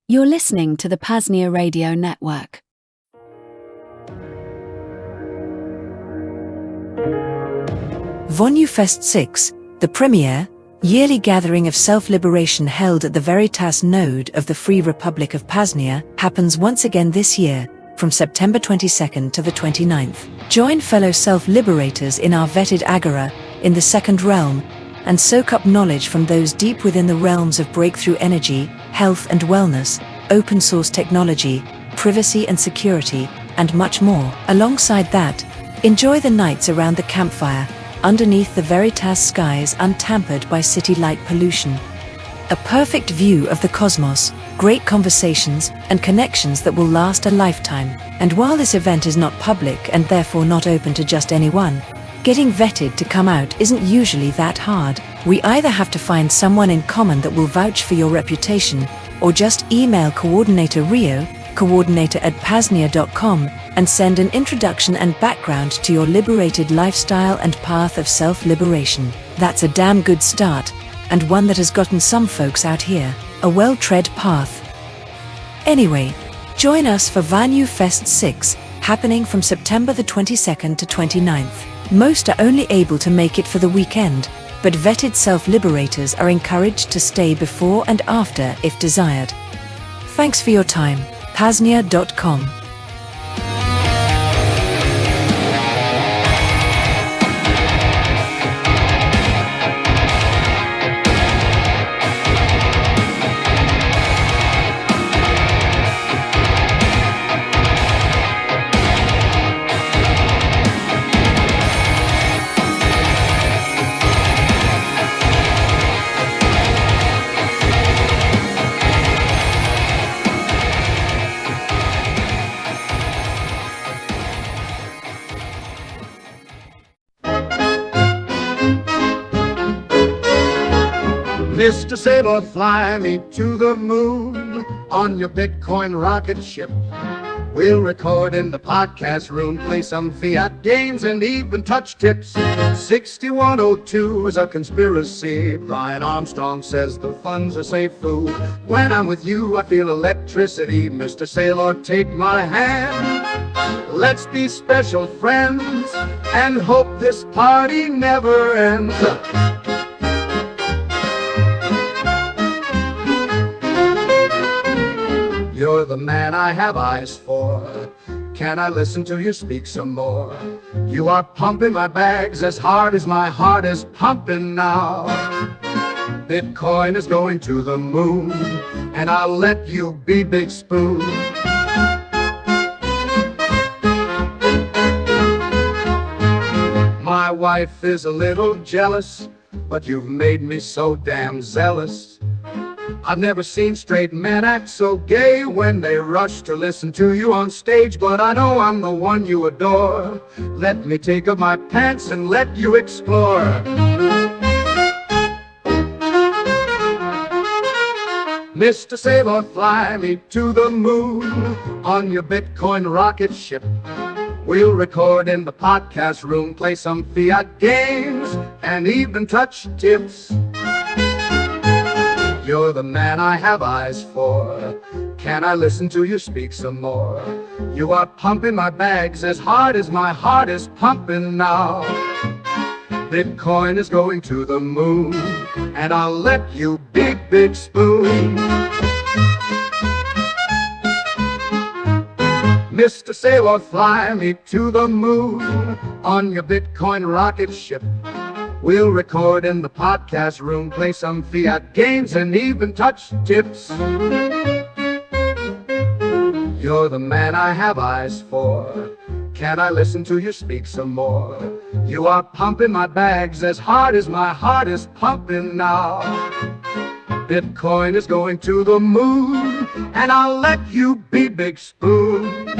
You're listening to the PAZNIA Radio Network. Vonu Fest 6, the premier, yearly gathering of self-liberation held at the Veritas node of the Free Republic of PAZNIA, happens once again this year, from September 22nd to the 29th. Join fellow self-liberators in our vetted agora, in the second realm, and soak up knowledge from those deep within the realms of breakthrough energy, health and wellness, open source technology, privacy and security, and much more. Alongside that, enjoy the nights around the campfire, underneath the Veritas skies untampered by city light pollution. A perfect view of the cosmos, great conversations, and connections that will last a lifetime. And while this event is not public and therefore not open to just anyone, getting vetted to come out isn't usually that hard. We either have to find someone in common that will vouch for your reputation, or just email Coordinator Rio, coordinator@PAZNIA.com, and send an introduction and background to your liberated lifestyle and path of self-liberation. That's a damn good start, and one that has gotten some folks out here a well-tread path. Anyway, join us for Vonu Fest 6, happening from September the 22nd to 29th. Most are only able to make it for the weekend, but vetted self-liberators are encouraged to stay before and after if desired. Thanks for your time. PAZNIA.com. Mr. Sailor, fly me to the moon on your Bitcoin rocket ship. We'll record in the podcast room, play some fiat games and even touch tips. 6102 is a conspiracy. Brian Armstrong says the funds are safe food. When I'm with you, I feel electricity. Mr. Sailor, take my hand. Let's be special friends and hope this party never ends. You're the man I have eyes for. Can I listen to you speak some more? You are pumping my bags as hard as my heart is pumping now. Bitcoin is going to the moon, and I'll let you be Big Spoon. My wife is a little jealous, but you've made me so damn zealous. I've never seen straight men act so gay when they rush to listen to you on stage, but I know I'm the one you adore. Let me take off my pants and let you explore. Mr. Sailor, fly me to the moon on your Bitcoin rocket ship. We'll record in the podcast room, play some fiat games, and even touch tips. You're the man I have eyes for. Can I listen to you speak some more? You are pumping my bags as hard as my heart is pumping now. Bitcoin is going to the moon, and I'll let you Big Spoon. Mr. Sailor, fly me to the moon on your Bitcoin rocket ship. We'll record in the podcast room, play some fiat games, and even touch tips. You're the man I have eyes for. Can I listen to you speak some more? You are pumping my bags as hard as my heart is pumping now. Bitcoin is going to the moon, and I'll let you be Big Spoon.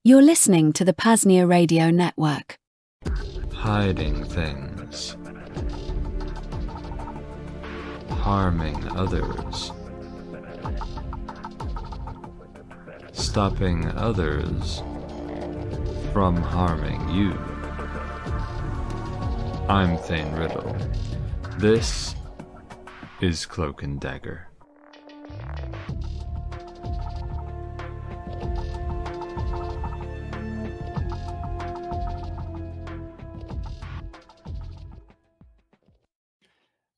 You're listening to the PAZNIA Radio Network. hiding things, harming others, stopping others from harming you. I'm Thane Riddle. This is Cloak and Dagger.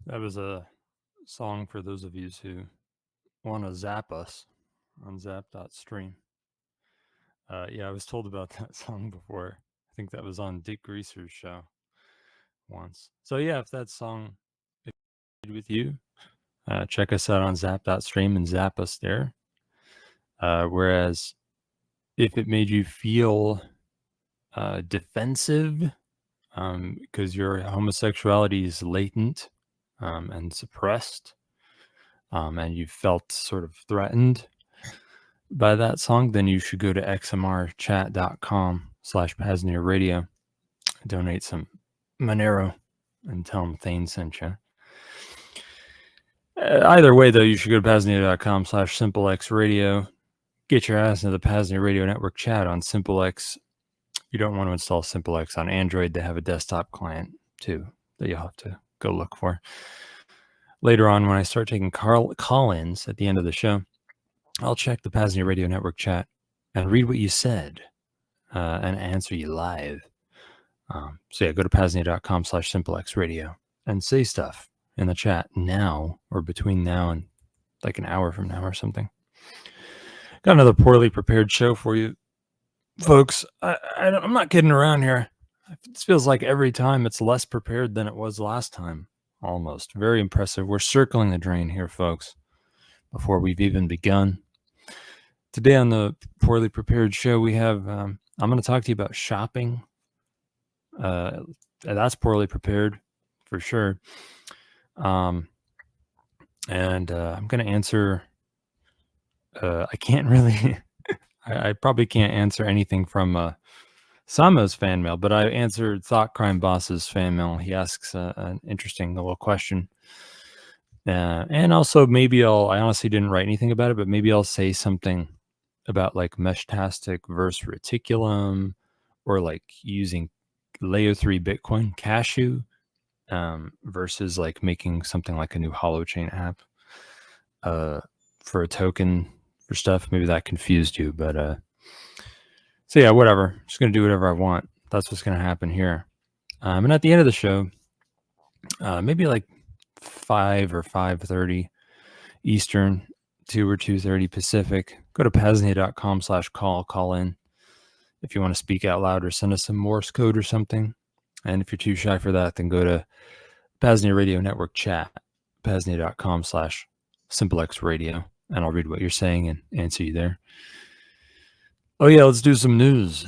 That was a song for those of you who want to zap us on Zap.Stream. Yeah, I was told about that song before. I think that was on Dick Greaser's show once. So yeah, if that song is with you, check us out on Zap.Stream and zap us there. Whereas if it made you feel defensive because your homosexuality is latent and suppressed, and you felt sort of threatened by that song, then you should go to xmrchat.com/PAZNIA radio, donate some Monero, and tell them Thane sent you. Either way, though, you should go to PAZNIA.com/SimpleX radio. Get your ass into the PAZNIA radio network chat on SimpleX. You don't want to install SimpleX on Android. They have a desktop client, too, that you'll have to go look for. Later on, when I start taking call-ins at the end of the show, I'll check the PAZNIA Radio Network chat and read what you said and answer you live. So yeah, go to PAZNIA.com/SimpleX radio and say stuff in the chat now or between now and like an hour from now or something. Got another poorly prepared show for you, folks. I'm not kidding around here. It feels like every time it's less prepared than it was last time. Almost. Very impressive. We're circling the drain here, folks, before we've even begun. Today on the poorly prepared show, we have, I'm going to talk to you about shopping. That's poorly prepared for sure. And I'm going to answer, I can't really, I probably can't answer anything from Samo's fan mail, but I answered Thought Crime Boss's fan mail. He asks an interesting little question. And also maybe I honestly didn't write anything about it, but maybe I'll say something about like Meshtastic versus Reticulum, or like using layer 3 Bitcoin Cashew versus like making something like a new holochain app for a token for stuff. Maybe that confused you, but so yeah, whatever. Just going to do whatever I want. That's what's going to happen here. And at the end of the show, maybe like 5 or 5:30 Eastern, 2 or 2:30 Pacific, go to PAZNIA.com/call in if you want to speak out loud or send us some Morse code or something. And if you're too shy for that, then go to PAZNIA Radio Network chat, PAZNIA.com/SimpleX radio, and I'll read what you're saying and answer you there. Oh yeah, let's do some news.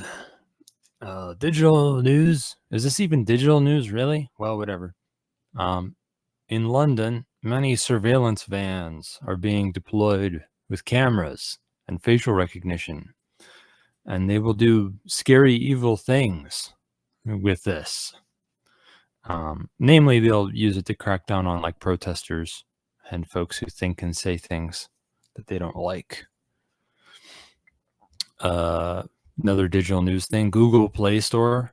Digital news. Is this even digital news, really? Well, whatever. In London, many surveillance vans are being deployed with cameras and facial recognition, and they will do scary, evil things with this. Namely, they'll use it to crack down on like protesters and folks who think and say things that they don't like. Another digital news thing, Google Play Store.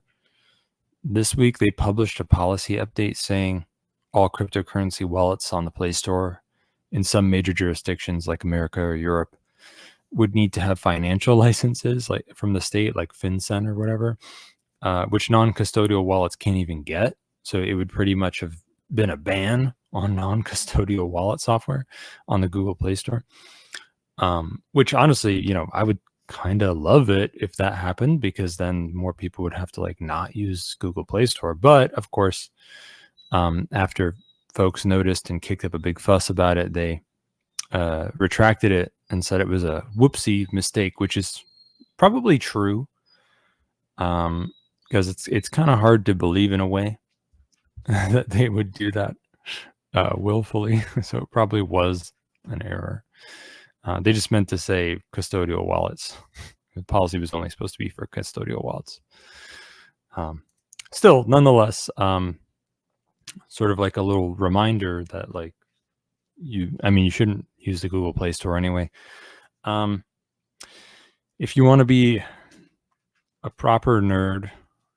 This week, they published a policy update saying all cryptocurrency wallets on the Play Store in some major jurisdictions like America or Europe would need to have financial licenses like from the state, like FinCEN or whatever, which non-custodial wallets can't even get. So it would pretty much have been a ban on non-custodial wallet software on the Google Play Store, which honestly, I would kind of love it if that happened, because then more people would have to like not use Google Play Store. But of course, after folks noticed and kicked up a big fuss about it, they retracted it and said it was a whoopsie mistake, which is probably true, because it's kind of hard to believe in a way that they would do that willfully. So it probably was an error. They just meant to say custodial wallets. The policy was only supposed to be for custodial wallets. still, nonetheless, sort of like a little reminder that like you shouldn't use the Google Play Store anyway. If you want to be a proper nerd,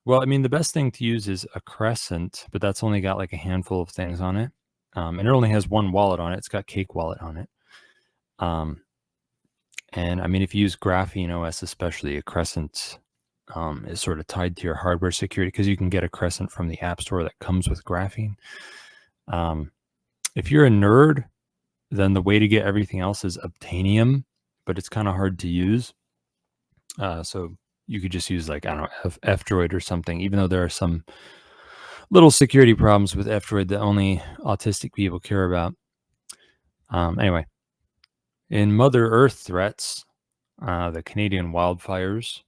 well, I mean, the best thing to use is a Crescent, but that's only got like a handful of things on it. And it only has one wallet on it. It's got Cake Wallet on it. And I mean, if you use Graphene OS, especially, a Crescent is sort of tied to your hardware security because you can get a Crescent from the App Store that comes with Graphene. If you're a nerd, then the way to get everything else is Obtainium, but it's kind of hard to use. So you could just use like, I don't know, F-Droid or something, even though there are some little security problems with F-Droid that only autistic people care about. Anyway, in Mother Earth threats, the Canadian wildfires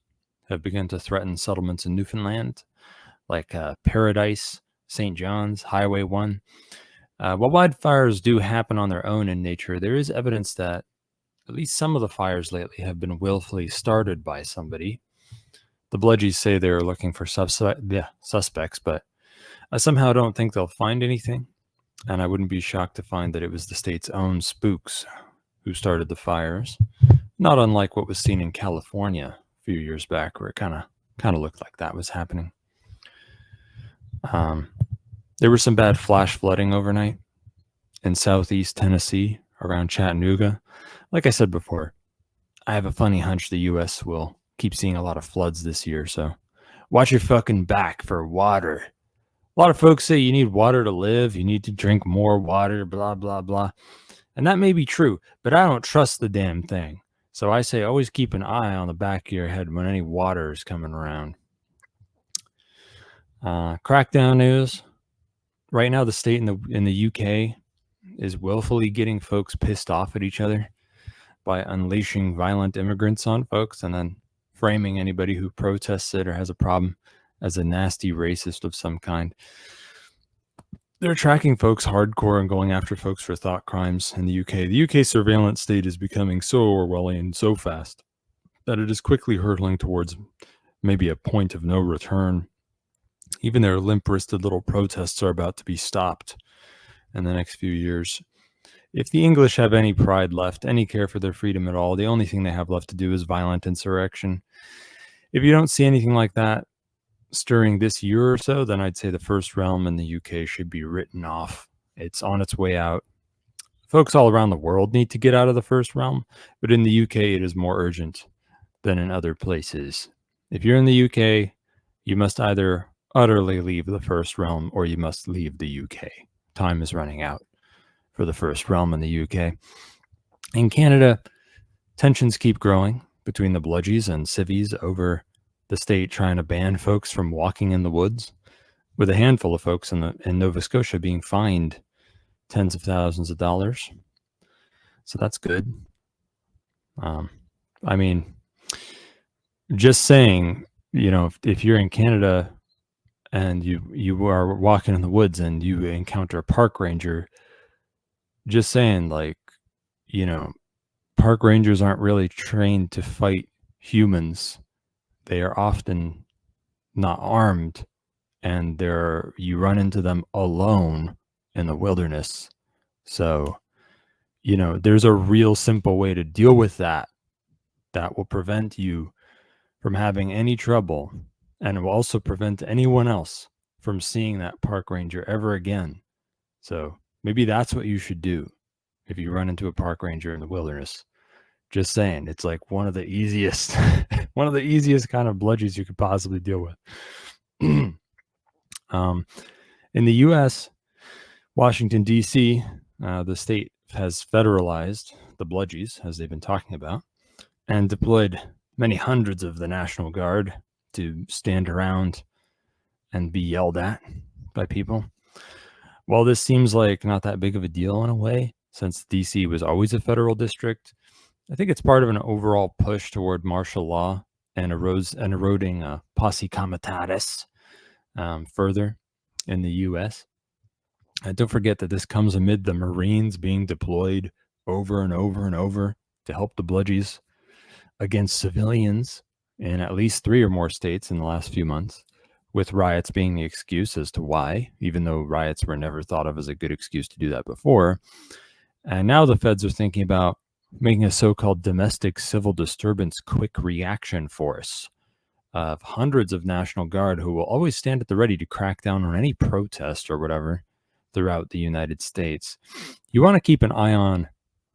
have begun to threaten settlements in Newfoundland, like Paradise, St. John's, Highway 1. While wildfires do happen on their own in nature, there is evidence that at least some of the fires lately have been willfully started by somebody. The Bludgies say they're looking for suspects, but I somehow don't think they'll find anything, and I wouldn't be shocked to find that it was the state's own spooks who started the fires, not unlike what was seen in California a few years back, where it kind of looked like that was happening. There was some bad flash flooding overnight in southeast Tennessee around Chattanooga. Like I said before, I have a funny hunch the U.S. will keep seeing a lot of floods this year, so watch your fucking back for water. A lot of folks say you need water to live, you need to drink more water, blah, blah, blah. And that may be true, but I don't trust the damn thing. So I say always keep an eye on the back of your head when any water is coming around. Crackdown news. Right now, the state in the UK is willfully getting folks pissed off at each other by unleashing violent immigrants on folks and then framing anybody who protests it or has a problem as a nasty racist of some kind. They're tracking folks hardcore and going after folks for thought crimes in the UK. The UK surveillance state is becoming so Orwellian so fast that it is quickly hurtling towards maybe a point of no return. Even their limp-wristed little protests are about to be stopped in the next few years. If the English have any pride left, any care for their freedom at all, the only thing they have left to do is violent insurrection. If you don't see anything like that stirring this year or so, then I'd say the First Realm in the UK should be written off. It's on its way out. Folks all around the world need to get out of the First Realm, but in the UK it is more urgent than in other places. If you're in the UK, you must either utterly leave the First Realm or you must leave the UK. Time is running out for the First Realm in the UK. In Canada, tensions keep growing between the Bludgies and civvies over the state trying to ban folks from walking in the woods, with a handful of folks in Nova Scotia being fined tens of thousands of dollars. So that's good. I mean, just saying, you know, if you're in Canada and you are walking in the woods and you encounter a park ranger, just saying, like, you know, park rangers aren't really trained to fight humans. They are often not armed, and you run into them alone in the wilderness. So, you know, there's a real simple way to deal with that will prevent you from having any trouble, and it will also prevent anyone else from seeing that park ranger ever again. So maybe that's what you should do if you run into a park ranger in the wilderness. Just saying, it's like one of the easiest kind of bludgies you could possibly deal with. In the U.S., Washington, D.C., the state has federalized the bludgies, as they've been talking about, and deployed many hundreds of the National Guard to stand around and be yelled at by people. While this seems like not that big of a deal in a way, since D.C. was always a federal district, I think it's part of an overall push toward martial law and eroding posse comitatus further in the U.S. And don't forget that this comes amid the Marines being deployed over and over and over to help the bludgies against civilians in at least 3 or more states in the last few months, with riots being the excuse as to why, even though riots were never thought of as a good excuse to do that before. And now the feds are thinking about making a so-called domestic civil disturbance quick reaction force of hundreds of National Guard who will always stand at the ready to crack down on any protest or whatever throughout the United States. You want to keep an eye on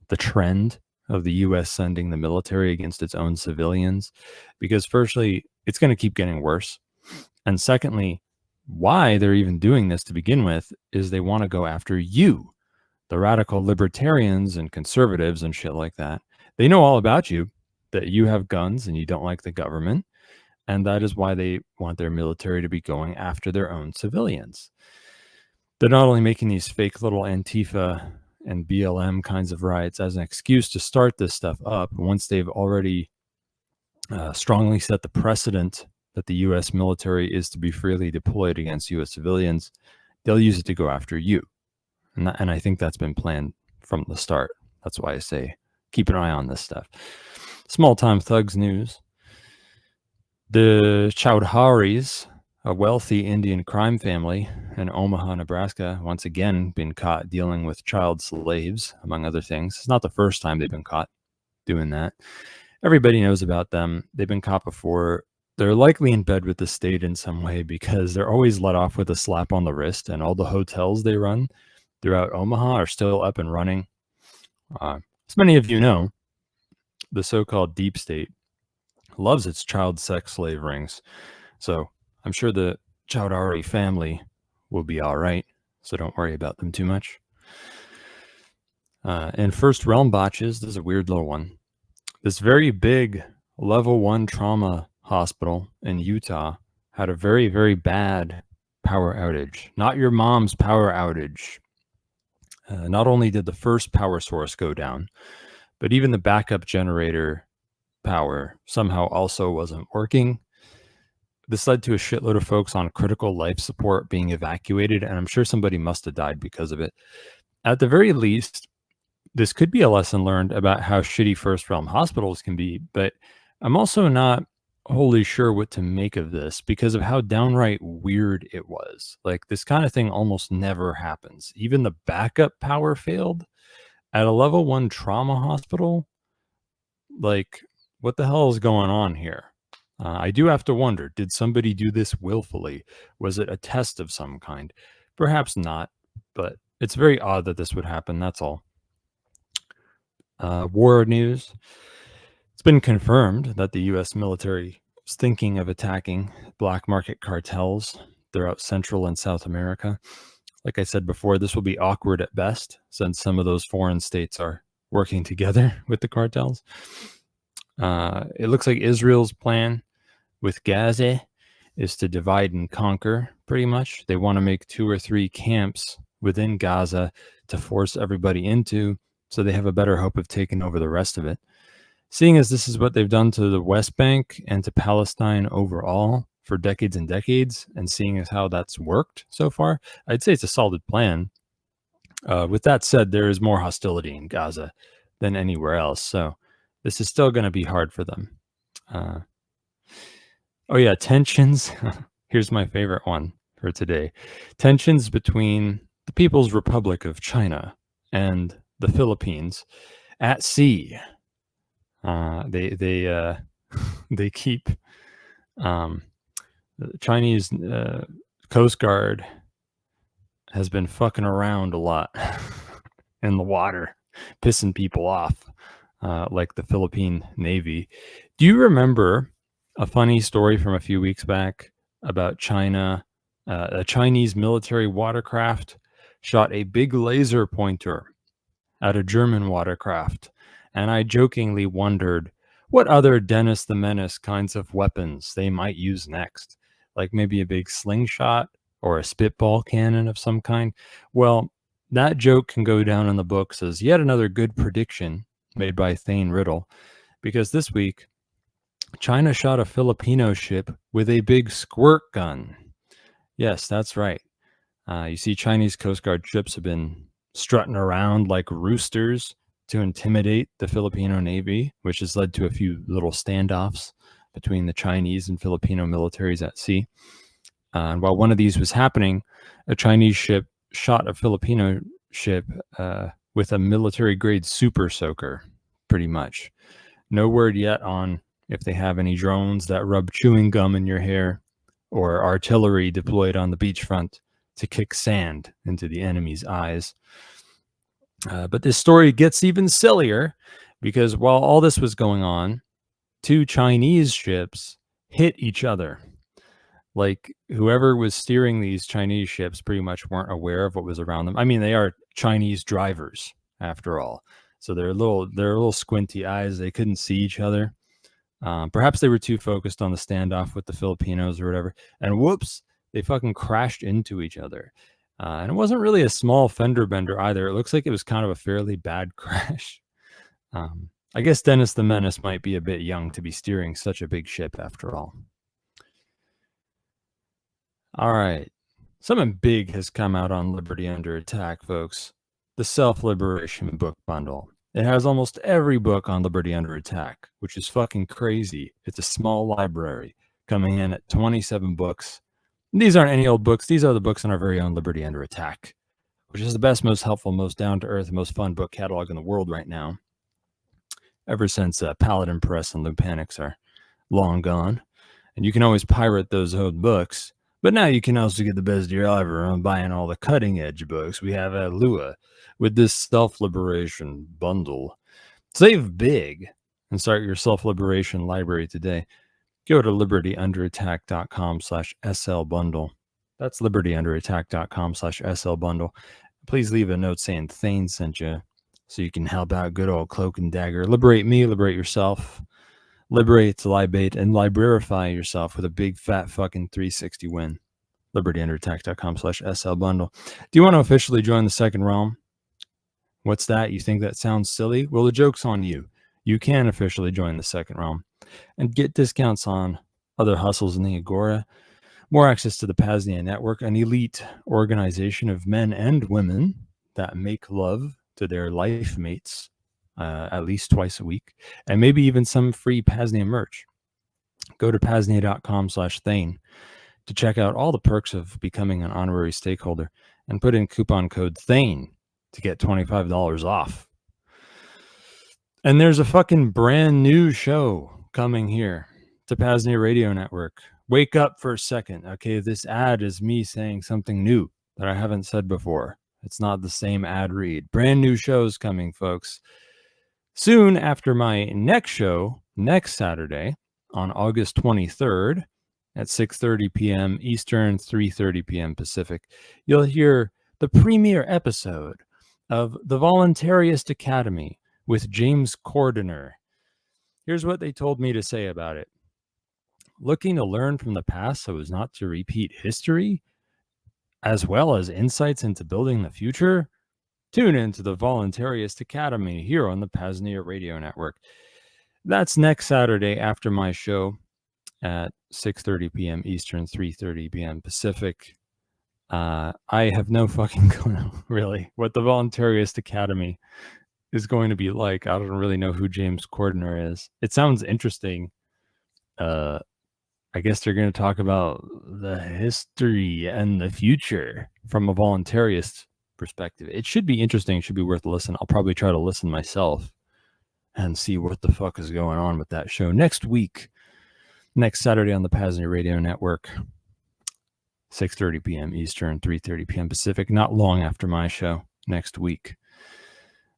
the trend of the U.S. sending the military against its own civilians, because firstly, it's going to keep getting worse. And secondly, why they're even doing this to begin with is they want to go after you, the radical libertarians and conservatives and shit like that. They know all about you, that you have guns and you don't like the government. And that is why they want their military to be going after their own civilians. They're not only making these fake little Antifa and BLM kinds of riots as an excuse to start this stuff up, once they've already strongly set the precedent that the U.S. military is to be freely deployed against U.S. civilians, they'll use it to go after you. And I think that's been planned from the start. That's why I say keep an eye on this stuff. Small-time thugs news. The Chowdhuries, a wealthy Indian crime family in Omaha, Nebraska, once again been caught dealing with child slaves, among other things. It's not the first time they've been caught doing that. Everybody knows about them. They've been caught before. They're likely in bed with the state in some way because they're always let off with a slap on the wrist, and all the hotels they run throughout Omaha are still up and running. As many of you know, the so-called deep state loves its child sex slave rings. So I'm sure the Chowdhury family will be all right. So don't worry about them too much. And First Realm botches, this is a weird little one. This very big level 1 trauma hospital in Utah had a very, very bad power outage. Not your mom's power outage. Not only did the first power source go down, but even the backup generator power somehow also wasn't working. This led to a shitload of folks on critical life support being evacuated, and I'm sure somebody must have died because of it. At the very least, this could be a lesson learned about how shitty First Realm hospitals can be, but I'm also not wholly sure what to make of this because of how downright weird it was. Like, this kind of thing almost never happens. Even the backup power failed at a level 1 trauma hospital. Like, what the hell is going on here? I do have to wonder, did somebody do this willfully? Was it a test of some kind? Perhaps not, but it's very odd that this would happen, that's all. War news. It's been confirmed that the U.S. military is thinking of attacking black market cartels throughout Central and South America. Like I said before, this will be awkward at best, since some of those foreign states are working together with the cartels. It looks like Israel's plan with Gaza is to divide and conquer, pretty much. They want to make 2 or 3 camps within Gaza to force everybody into, so they have a better hope of taking over the rest of it. Seeing as this is what they've done to the West Bank and to Palestine overall for decades and decades, and seeing as how that's worked so far, I'd say it's a solid plan. With that said, there is more hostility in Gaza than anywhere else, so this is still going to be hard for them. Oh yeah, tensions. Here's my favorite one for today. Tensions between the People's Republic of China and the Philippines at sea. They keep the Chinese Coast Guard has been fucking around a lot in the water, pissing people off, like the Philippine Navy. Do you remember a funny story from a few weeks back about China? A Chinese military watercraft shot a big laser pointer at a German watercraft, and I jokingly wondered what other Dennis the Menace kinds of weapons they might use next, like maybe a big slingshot or a spitball cannon of some kind. Well, that joke can go down in the books as yet another good prediction made by Thane Riddle, because this week China shot a Filipino ship with a big squirt gun. Yes, that's right. You see, Chinese Coast Guard ships have been strutting around like roosters to intimidate the Filipino Navy, which has led to a few little standoffs between the Chinese and Filipino militaries at sea. And while one of these was happening, a Chinese ship shot a Filipino ship with a military-grade super soaker, pretty much. No word yet on if they have any drones that rub chewing gum in your hair or artillery deployed on the beachfront to kick sand into the enemy's eyes. But this story gets even sillier because while all this was going on, 2 Chinese ships hit each other. Like, whoever was steering these Chinese ships pretty much weren't aware of what was around them. I mean, they are Chinese drivers, after all. So they're little squinty eyes. They couldn't see each other. Perhaps they were too focused on the standoff with the Filipinos or whatever. And whoops, they fucking crashed into each other. And it wasn't really a small fender bender either. It looks like it was kind of a fairly bad crash. I guess Dennis the Menace might be a bit young to be steering such a big ship after all. All right. Something big has come out on Liberty Under Attack, folks. The Self-Liberation book bundle. It has almost every book on Liberty Under Attack, which is fucking crazy. It's a small library coming in at 27 books. And these aren't any old books. These are the books in our very own Liberty Under Attack, which is the best, most helpful, most down-to-earth, most fun book catalog in the world right now. Ever since Paladin Press and Lupanix are long gone. And you can always pirate those old books. But now you can also get the best deal ever on buying all the cutting-edge books we have at Lua with this Self-Liberation bundle. Save big and start your Self-Liberation library today. Go to libertyunderattack.com/SL bundle. That's libertyunderattack.com/SL bundle. Please leave a note saying Thane sent you so you can help out good old Cloak and Dagger. Liberate me, liberate yourself. Liberate, libate, and librarify yourself with a big fat fucking 360 win. libertyunderattack.com/SL bundle. Do you want to officially join the Second Realm? What's that? You think that sounds silly? Well, the joke's on you. You can officially join the Second Realm and get discounts on other hustles in the Agora, more access to the PAZNIA network, an elite organization of men and women that make love to their life mates at least twice a week, and maybe even some free PAZNIA merch. Go to PAZNIA.com/Thane to check out all the perks of becoming an honorary stakeholder and put in coupon code Thane to get $25 off. And there's a fucking brand new show coming here to PAZNIA Radio Network. Wake up for a second. Okay, this ad is me saying something new that I haven't said before. It's not the same ad read. Brand new shows coming, folks. Soon after my next show, next Saturday, on August 23rd at 6:30 p.m. Eastern, 3:30 p.m. Pacific, you'll hear the premiere episode of The Voluntarist Academy with James Cordener. Here's what they told me to say about it. Looking to learn from the past so as not to repeat history, as well as insights into building the future? Tune in to the Voluntarist Academy here on the PAZNIA Radio Network. That's next Saturday after my show at 6:30 p.m. Eastern, 3:30 p.m. Pacific. I have no fucking clue, really, what the Voluntarist Academy is going to be like. I don't really know who James Cordener is. It sounds interesting. I guess they're going to talk about the history and the future from a voluntarist perspective. It should be interesting. It should be worth a listen. I'll probably try to listen myself and see what the fuck is going on with that show next week, next Saturday on the PAZNIA Radio Network, 6:30 p.m. Eastern, 3:30 p.m. Pacific, not long after my show next week.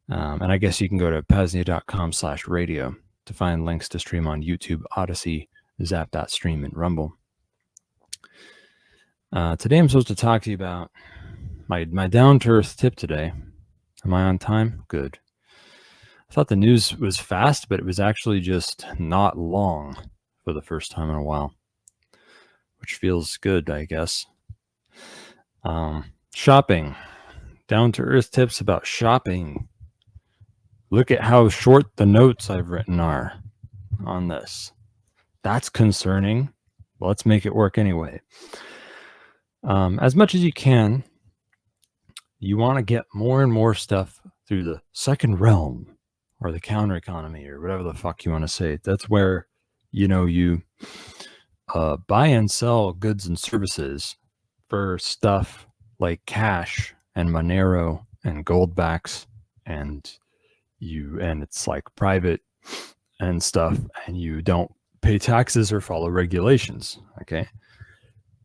And I guess you can go to PAZNIA.com/radio to find links to stream on YouTube, Odysee, Zap.Stream, and Rumble. Today I'm supposed to talk to you about my down-to-earth tip today. Am I on time? Good. I thought the news was fast, but it was actually just not long for the first time in a while, which feels good, I guess. Shopping. Down-to-earth tips about shopping. Look at how short the notes I've written are on this. That's concerning. Well, let's make it work anyway. As much as you can, you want to get more and more stuff through the second realm or the counter economy or whatever the fuck you want to say. That's where, you buy and sell goods and services for stuff like cash and Monero and Goldbacks, and it's like private and stuff, and you don't pay taxes or follow regulations. Okay.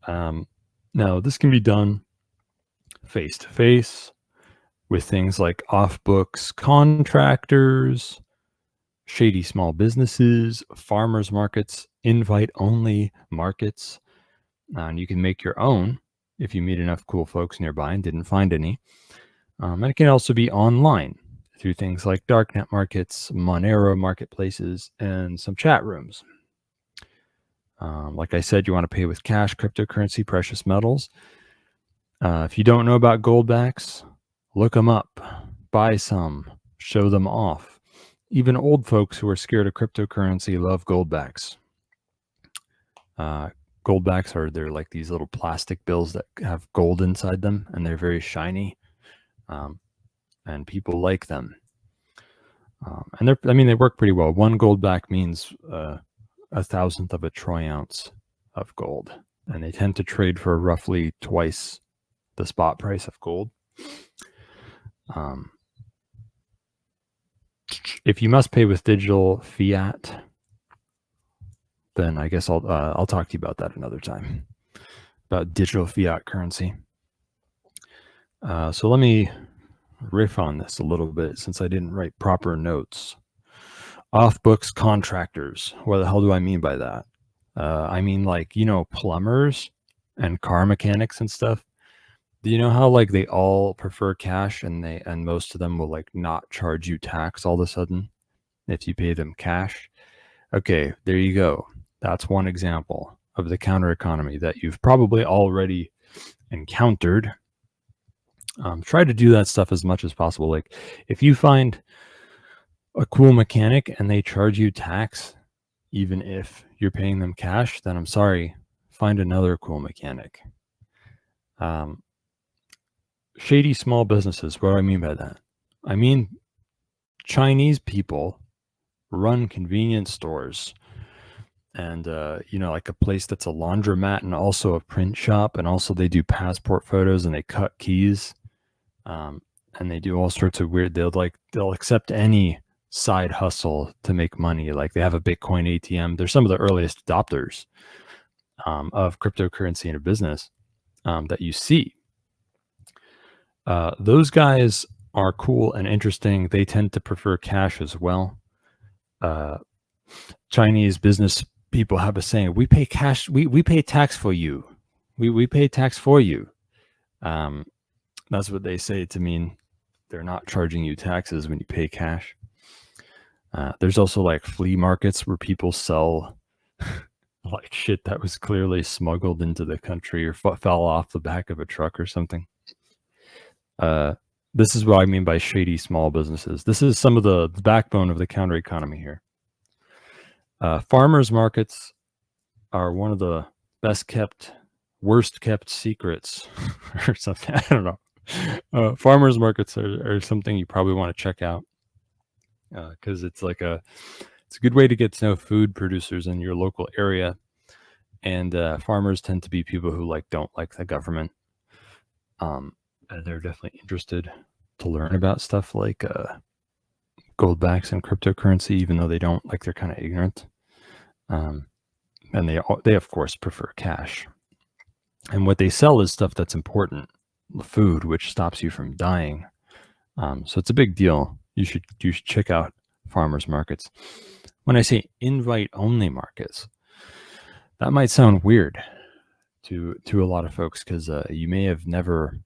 Now this can be done face to face with things like off books contractors, shady small businesses, farmers markets, invite only markets. And you can make your own if you meet enough cool folks nearby and didn't find any. And it can also be online through things like darknet markets, Monero marketplaces, and some chat rooms. Like I said, you want to pay with cash, cryptocurrency, precious metals. If you don't know about Goldbacks, look them up, buy some, show them off. Even old folks who are scared of cryptocurrency love Goldbacks. Goldbacks they're like these little plastic bills that have gold inside them, and they're very shiny, and people like them. And they work pretty well. One Goldback means 1/1000th of a troy ounce of gold, and they tend to trade for roughly twice the spot price of gold. If you must pay with digital fiat, then I guess I'll talk to you about that another time, about digital fiat currency. So let me riff on this a little bit since I didn't write proper notes. Off books contractors. What the hell do I mean by that? I mean, like, plumbers and car mechanics and stuff. Do you know how like they all prefer cash, and most of them will like not charge you tax all of a sudden if you pay them cash? Okay, there you go. That's one example of the counter economy that you've probably already encountered. Try to do that stuff as much as possible. Like if you find a cool mechanic and they charge you tax, even if you're paying them cash, then I'm sorry, find another cool mechanic. Shady small businesses. What do I mean by that? I mean, Chinese people run convenience stores, and like a place that's a laundromat and also a print shop, and also they do passport photos and they cut keys, and they do all sorts of weird. They'll accept any side hustle to make money. Like they have a Bitcoin ATM. They're some of the earliest adopters of cryptocurrency in a business that you see. Those guys are cool and interesting. They tend to prefer cash as well. Chinese business people have a saying, we pay cash, we pay tax for you. We pay tax for you. That's what they say to mean they're not charging you taxes when you pay cash. There's also like flea markets where people sell like shit that was clearly smuggled into the country or fell off the back of a truck or something. This is what I mean by shady small businesses. This is some of the backbone of the counter economy here. Farmers markets are one of the best kept, worst kept secrets or something. I don't know. Farmers markets are something you probably want to check out because it's a good way to get to know food producers in your local area. And farmers tend to be people who don't like the government. They're definitely interested to learn about stuff like goldbacks and cryptocurrency, even though they don't, they're kind of ignorant. And they of course prefer cash. And what they sell is stuff that's important, food, which stops you from dying. So it's a big deal. You should check out farmers markets. When I say invite only markets, that might sound weird to a lot of folks because you may have never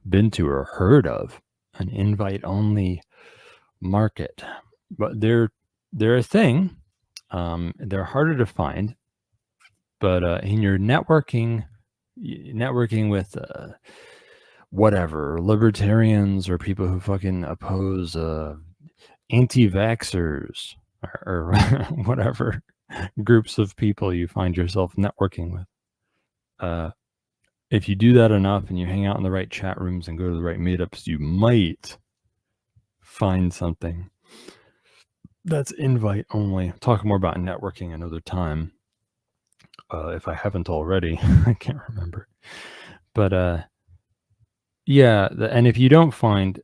been to or heard of an invite only market, but they're a thing. They're harder to find, but in your networking with whatever libertarians or people who fucking oppose anti-vaxxers or whatever groups of people you find yourself networking with, if you do that enough and you hang out in the right chat rooms and go to the right meetups, you might find something that's invite only. Talk more about networking another time. if I haven't already. I can't remember. But yeah, and if you don't find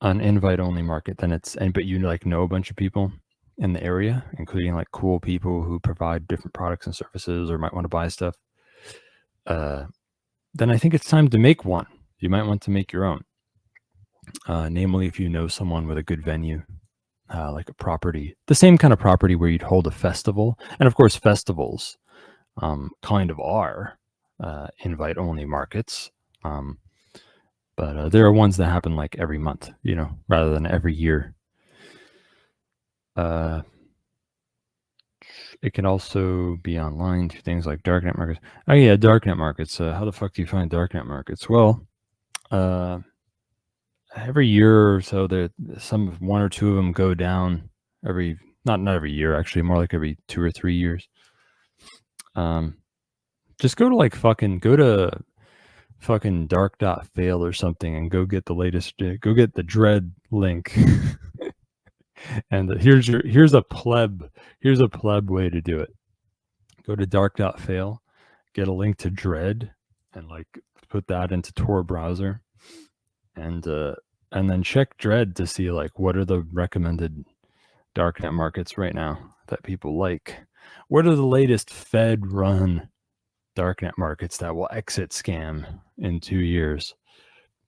an invite-only market, then but you like know a bunch of people in the area, including like cool people who provide different products and services or might want to buy stuff, then I think it's time to make one. You might want to make your own. Namely, if you know someone with a good venue, like a property, the same kind of property where you'd hold a festival. And of course, festivals kind of are invite-only markets. But there are ones that happen like every month, rather than every year. It can also be online through things like darknet markets. Oh yeah, darknet markets. How the fuck do you find darknet markets? Well, every year or so, one or two of them go down not every year, actually, more like every 2 or 3 years. Just go to fucking dark.fail or something and go get the latest, go get the dread link. And here's a pleb way to do it. Go to dark.fail, get a link to dread, and like put that into Tor browser, and then check dread to see like what are the recommended darknet markets right now that people like. What are the latest Fed run darknet markets that will exit scam in 2 years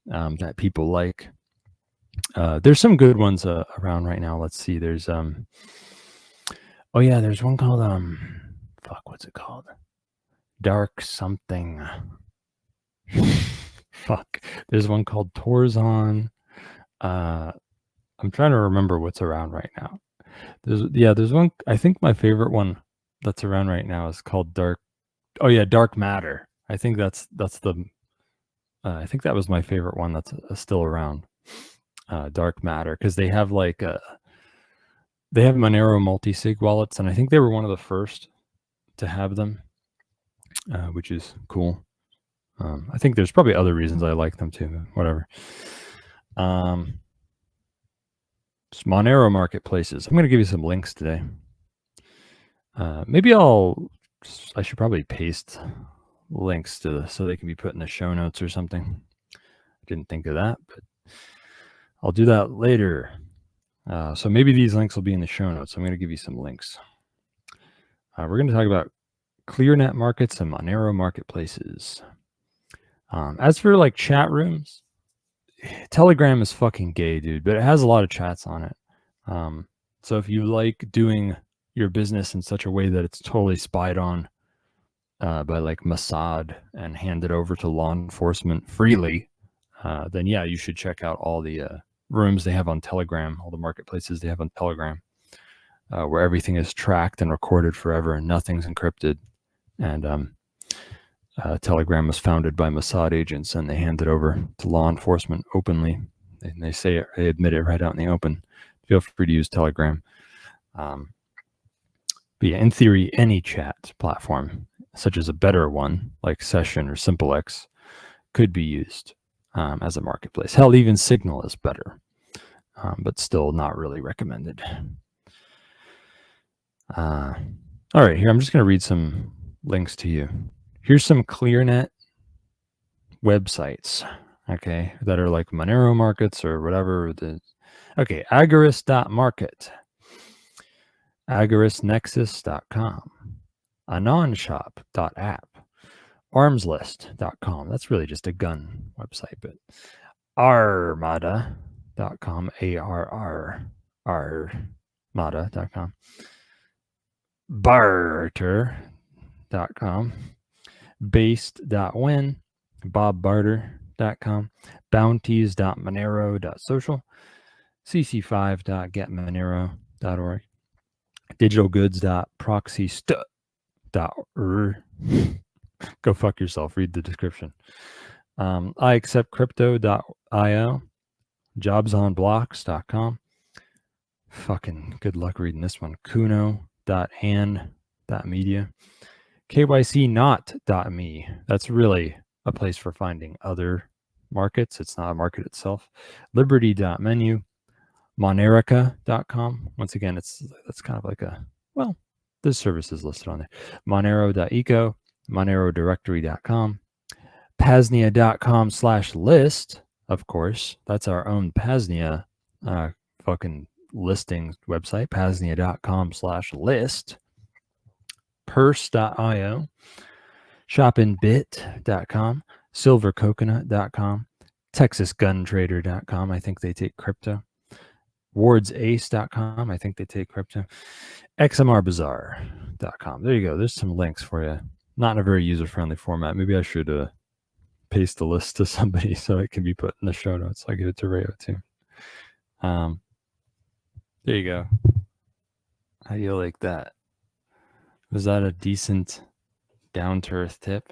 that people like? There's some good ones around right now. Let's see. There's there's one called what's it called? Dark something. Fuck. There's one called Torzon. I'm trying to remember what's around right now. There's one. I think my favorite one that's around right now is called Dark. Oh yeah, Dark Matter. I think that's the. I think that was my favorite one that's still around. Dark Matter, because they have they have Monero multi-sig wallets, and I think they were one of the first to have them, which is cool. I think there's probably other reasons I like them too. Whatever. Monero marketplaces. I'm going to give you some links today. Maybe I should probably paste links to this so they can be put in the show notes or something. I didn't think of that, but I'll do that later. So maybe these links will be in the show notes. I'm going to give you some links. We're going to talk about ClearNet markets and Monero marketplaces. As for like chat rooms, Telegram is fucking gay, dude, but it has a lot of chats on it. So if you like doing your business in such a way that it's totally spied on by like Mossad and handed over to law enforcement freely, then yeah, you should check out all the rooms they have on Telegram, all the marketplaces they have on Telegram, where everything is tracked and recorded forever and nothing's encrypted. And Telegram was founded by Mossad agents, and they hand it over to law enforcement openly. They say it, they admit it right out in the open. Feel free to use Telegram. But yeah, in theory, any chat platform, such as a better one like Session or SimpleX, could be used as a marketplace. Hell, even Signal is better, but still not really recommended. All right, here I'm just going to read some links to you. Here's some ClearNet websites, okay, that are like Monero markets or whatever. Okay, Agorist.market, AgorisNexus.com, Anonshop.app, Armslist.com. That's really just a gun website, but Armada.com, Armada.com, Barter.com, Based.win, BobBarter.com, Bounties.monero.social, cc5.getmonero.org, digitalgoods.proxyst.ru. Go fuck yourself. Read the description. IacceptCrypto.io, jobsonblocks.com. Fucking good luck reading this one. Kuno.an.media. KYCnot.me. That's really a place for finding other markets. It's not a market itself. Liberty.menu. Monerica.com. Once again, that's kind of like This service is listed on there. Monero.eco, monerodirectory.com, PAZNIA.com/list. Of course, that's our own PAZNIA fucking listing website, PAZNIA.com/list. Purse.io, shopinbit.com, silvercoconut.com, texasguntrader.com. I think they take crypto. wardsace.com. I think they take crypto. xmrbazaar.com. There you go. There's some links for you. Not in a very user-friendly format. Maybe I should paste the list to somebody so it can be put in the show notes. I'll give it to Rayo too. There you go. How do you like that? Was that a decent down-to-earth tip?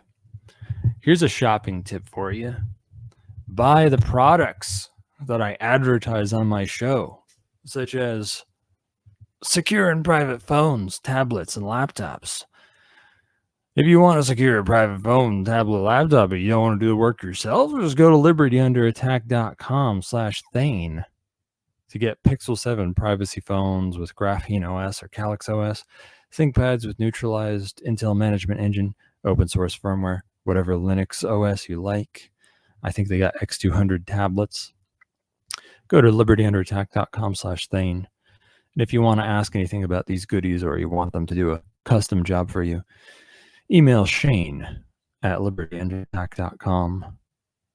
Here's a shopping tip for you. Buy the products that I advertise on my show, such as secure and private phones, tablets, and laptops. If you want to secure a private phone, tablet, laptop, but you don't want to do the work yourself, just go to libertyunderattack.com/Thane to get Pixel 7 privacy phones with Graphene OS or Calyx OS, ThinkPads with neutralized Intel management engine, open source firmware, whatever Linux OS you like. I think they got X200 tablets. Go to libertyunderattack.com/Thane. And if you want to ask anything about these goodies or you want them to do a custom job for you, email Shane at libertyunderattack.com.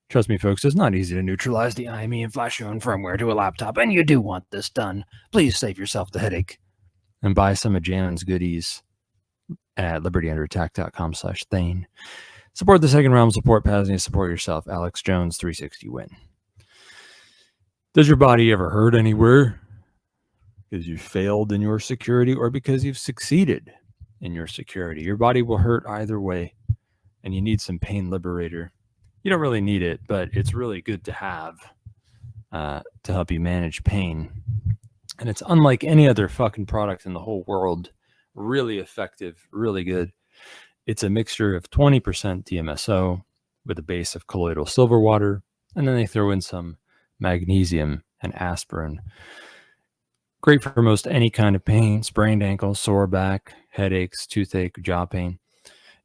Trust me, folks, it's not easy to neutralize the IME and flash your own firmware to a laptop, and you do want this done. Please save yourself the headache and buy some of Jan's goodies at libertyunderattack.com/Thane. Support the Second Realm, support PAZNIA, support yourself. Alex Jones, 360 win. Does your body ever hurt anywhere? Because you failed in your security or because you've succeeded in your security? Your body will hurt either way, and you need some pain liberator. You don't really need it, but it's really good to have to help you manage pain. And it's unlike any other fucking product in the whole world. Really effective, really good. It's a mixture of 20% DMSO with a base of colloidal silver water, and then they throw in some magnesium and aspirin. Great for most any kind of pain, sprained ankle, sore back, headaches, toothache, jaw pain.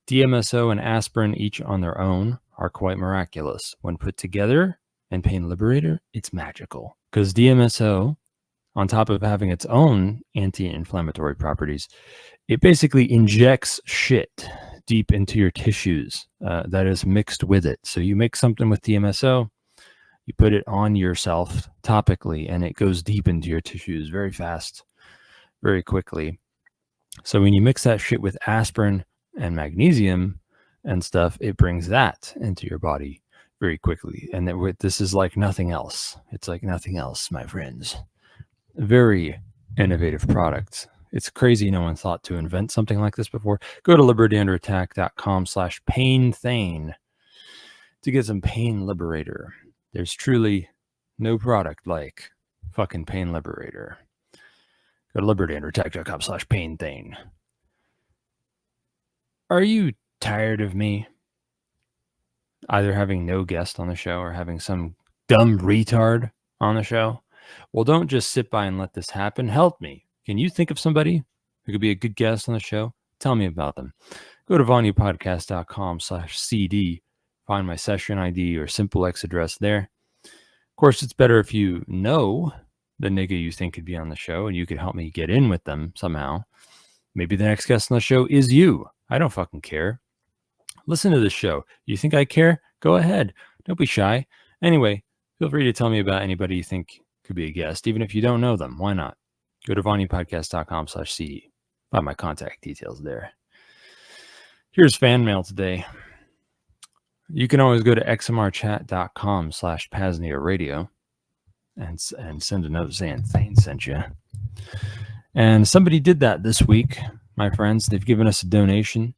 DMSO and aspirin, each on their own, are quite miraculous. When put together and pain liberator, it's magical. Because DMSO, on top of having its own anti-inflammatory properties, it basically injects shit deep into your tissues that is mixed with it. So you make something with DMSO, you put it on yourself topically, and it goes deep into your tissues very fast, very quickly. So when you mix that shit with aspirin and magnesium and stuff, it brings that into your body very quickly. And this is like nothing else. It's like nothing else, my friends. Very innovative product. It's crazy no one thought to invent something like this before. Go to libertyunderattack.com/PainThane to get some pain liberator. There's truly no product like fucking pain liberator. Go to libertyunderattack.com/PainThane. Are you tired of me either having no guest on the show or having some dumb retard on the show? Well, don't just sit by and let this happen. Help me. Can you think of somebody who could be a good guest on the show? Tell me about them. Go to VonuPodcast.com/CD. Find my session ID or simple X address there. Of course, it's better if you know the nigga you think could be on the show and you could help me get in with them somehow. Maybe the next guest on the show is you. I don't fucking care. Listen to this show. You think I care? Go ahead. Don't be shy. Anyway, feel free to tell me about anybody you think could be a guest, even if you don't know them. Why not? Go to VonuPodcast.com/CD. Find my contact details there. Here's fan mail today. You can always go to xmrchat.com/PAZNIA radio and send a note saying Thane sent you. And somebody did that this week, my friends. They've given us a donation.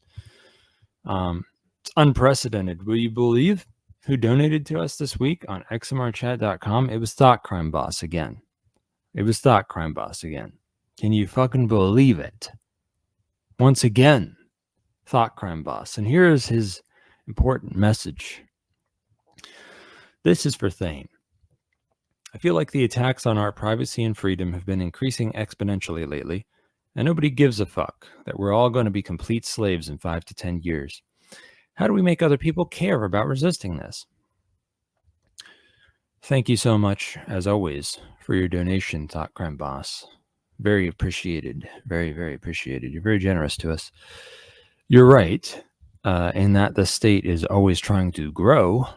It's unprecedented. Will you believe who donated to us this week on xmrchat.com? It was Thought Crime Boss again. Can you fucking believe it? Once again, Thought Crime Boss. And here is his important message. This is for Thane. I feel like the attacks on our privacy and freedom have been increasing exponentially lately, and nobody gives a fuck that we're all going to be complete slaves in 5 to 10 years. How do we make other people care about resisting this? Thank you so much, as always, for your donation, Thought Crime Boss. Very appreciated. Very, very appreciated. You're very generous to us. You're right in that the state is always trying to grow.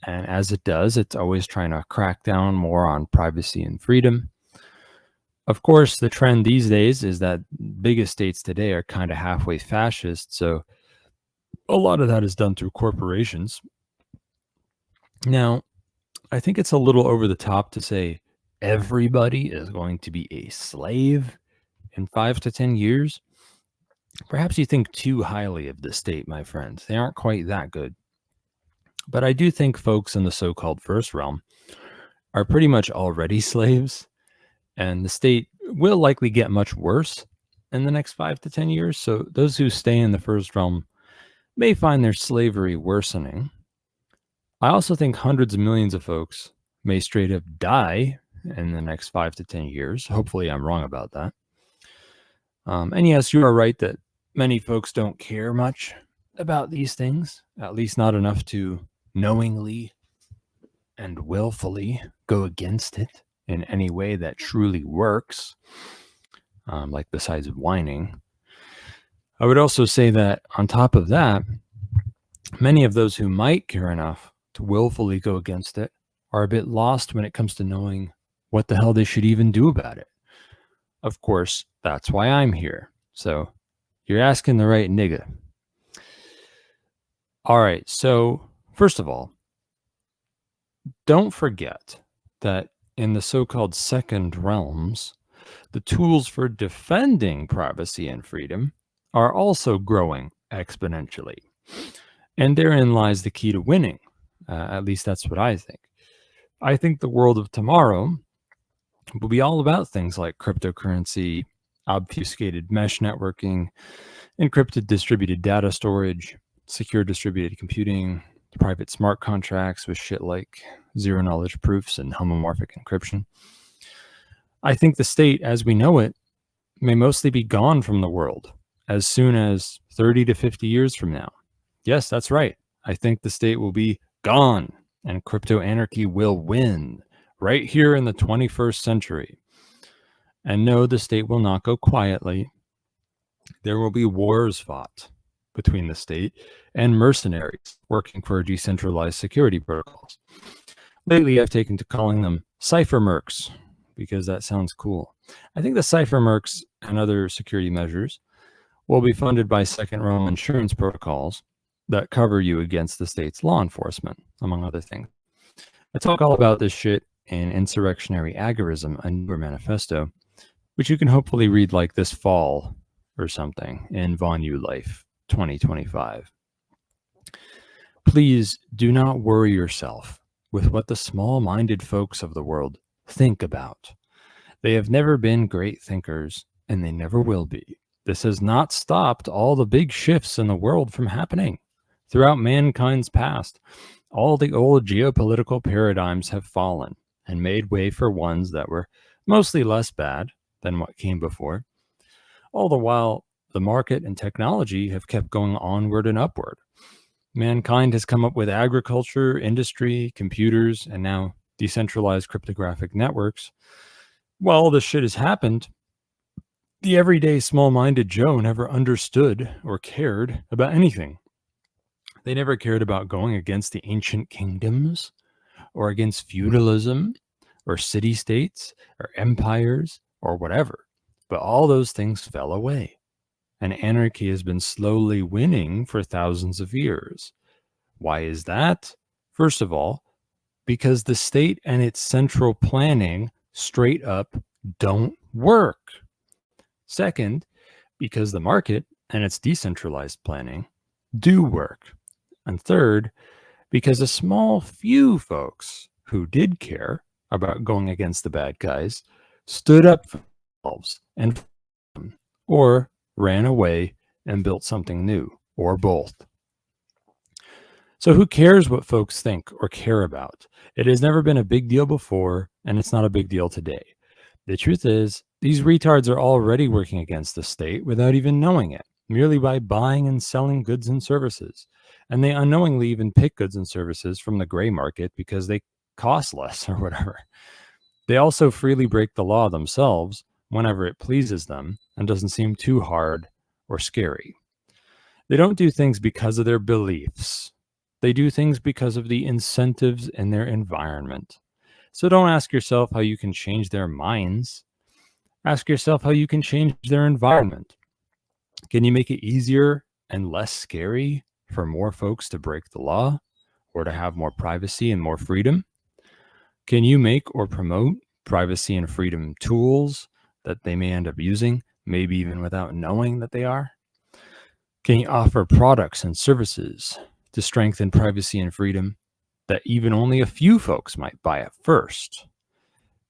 And as it does, it's always trying to crack down more on privacy and freedom. Of course, the trend these days is that biggest states today are kind of halfway fascist. So a lot of that is done through corporations. Now, I think it's a little over the top to say everybody is going to be a slave in 5 to 10 years. Perhaps you think too highly of the state, my friend. They aren't quite that good. But I do think folks in the so-called first realm are pretty much already slaves, and the state will likely get much worse in the next 5 to 10 years. So those who stay in the first realm may find their slavery worsening. I also think hundreds of millions of folks may straight up die in the next 5 to 10 years. Hopefully I'm wrong about that. And yes, you are right that many folks don't care much about these things, at least not enough to knowingly and willfully go against it in any way that truly works, like besides whining. I would also say that on top of that, many of those who might care enough to willfully go against it are a bit lost when it comes to knowing what the hell they should even do about it. Of course, that's why I'm here. So you're asking the right nigga. All right. So first of all, don't forget that in the so-called second realms, the tools for defending privacy and freedom are also growing exponentially. And therein lies the key to winning. At least that's what I think. I think the world of tomorrow will be all about things like cryptocurrency, obfuscated mesh networking, encrypted distributed data storage, secure distributed computing, private smart contracts with shit like zero knowledge proofs and homomorphic encryption. I think the state as we know it may mostly be gone from the world as soon as 30 to 50 years from now. Yes, that's right. I think the state will be gone and crypto anarchy will win right here in the 21st century. And no, the state will not go quietly. There will be wars fought between the state and mercenaries working for decentralized security protocols. Lately, I've taken to calling them cipher mercs because that sounds cool. I think the cipher mercs and other security measures will be funded by second realm insurance protocols that cover you against the state's law enforcement, among other things. I talk all about this shit in Insurrectionary Agorism, a newer manifesto, which you can hopefully read like this fall or something in Vonu Life 2025. Please do not worry yourself with what the small-minded folks of the world think about. They have never been great thinkers, and they never will be. This has not stopped all the big shifts in the world from happening. Throughout mankind's past, all the old geopolitical paradigms have fallen and made way for ones that were mostly less bad than what came before. All the while, the market and technology have kept going onward and upward. Mankind has come up with agriculture, industry, computers, and now decentralized cryptographic networks. While all this shit has happened, the everyday small-minded Joe never understood or cared about anything. They never cared about going against the ancient kingdoms or against feudalism or city-states or empires or whatever. But all those things fell away. And anarchy has been slowly winning for thousands of years. Why is that? First of all, because the state and its central planning straight up don't work. Second, because the market and its decentralized planning do work. And third, because a small few folks who did care about going against the bad guys stood up for themselves and or ran away and built something new, or both. So who cares what folks think or care about? It has never been a big deal before, and it's not a big deal today. The truth is, These retards are already working against the state without even knowing it, merely by buying and selling goods and services. And they unknowingly even pick goods and services from the gray market because they cost less or whatever. They also freely break the law themselves whenever it pleases them and doesn't seem too hard or scary. They don't do things because of their beliefs. They do things because of the incentives in their environment. So don't ask yourself how you can change their minds. Ask yourself how you can change their environment. Can you make it easier and less scary for more folks to break the law or to have more privacy and more freedom? Can you make or promote privacy and freedom tools that they may end up using, maybe even without knowing that they are? Can you offer products and services to strengthen privacy and freedom that even only a few folks might buy at first?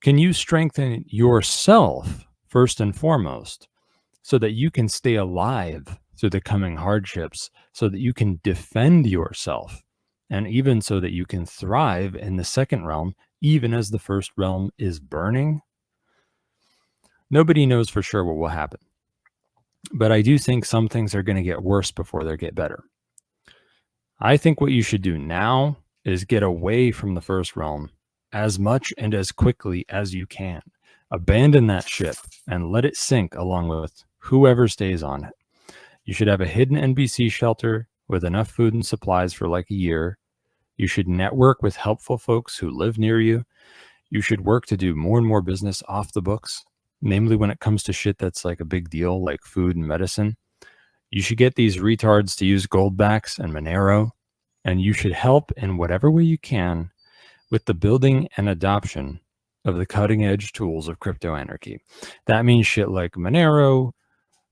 Can you strengthen yourself first and foremost so that you can stay alive through the coming hardships, so that you can defend yourself, and even so that you can thrive in the second realm, even as the first realm is burning? Nobody knows for sure what will happen, but I do think some things are going to get worse before they get better. I think what you should do now is get away from the first realm as much and as quickly as you can. Abandon that ship and let it sink along with whoever stays on it. You should have a hidden NBC shelter with enough food and supplies for like a year. You should network with helpful folks who live near you. You should work to do more and more business off the books, namely when it comes to shit that's like a big deal, like food and medicine. You should get these retards to use Goldbacks and Monero, and you should help in whatever way you can with the building and adoption of the cutting edge tools of crypto anarchy. That means shit like Monero,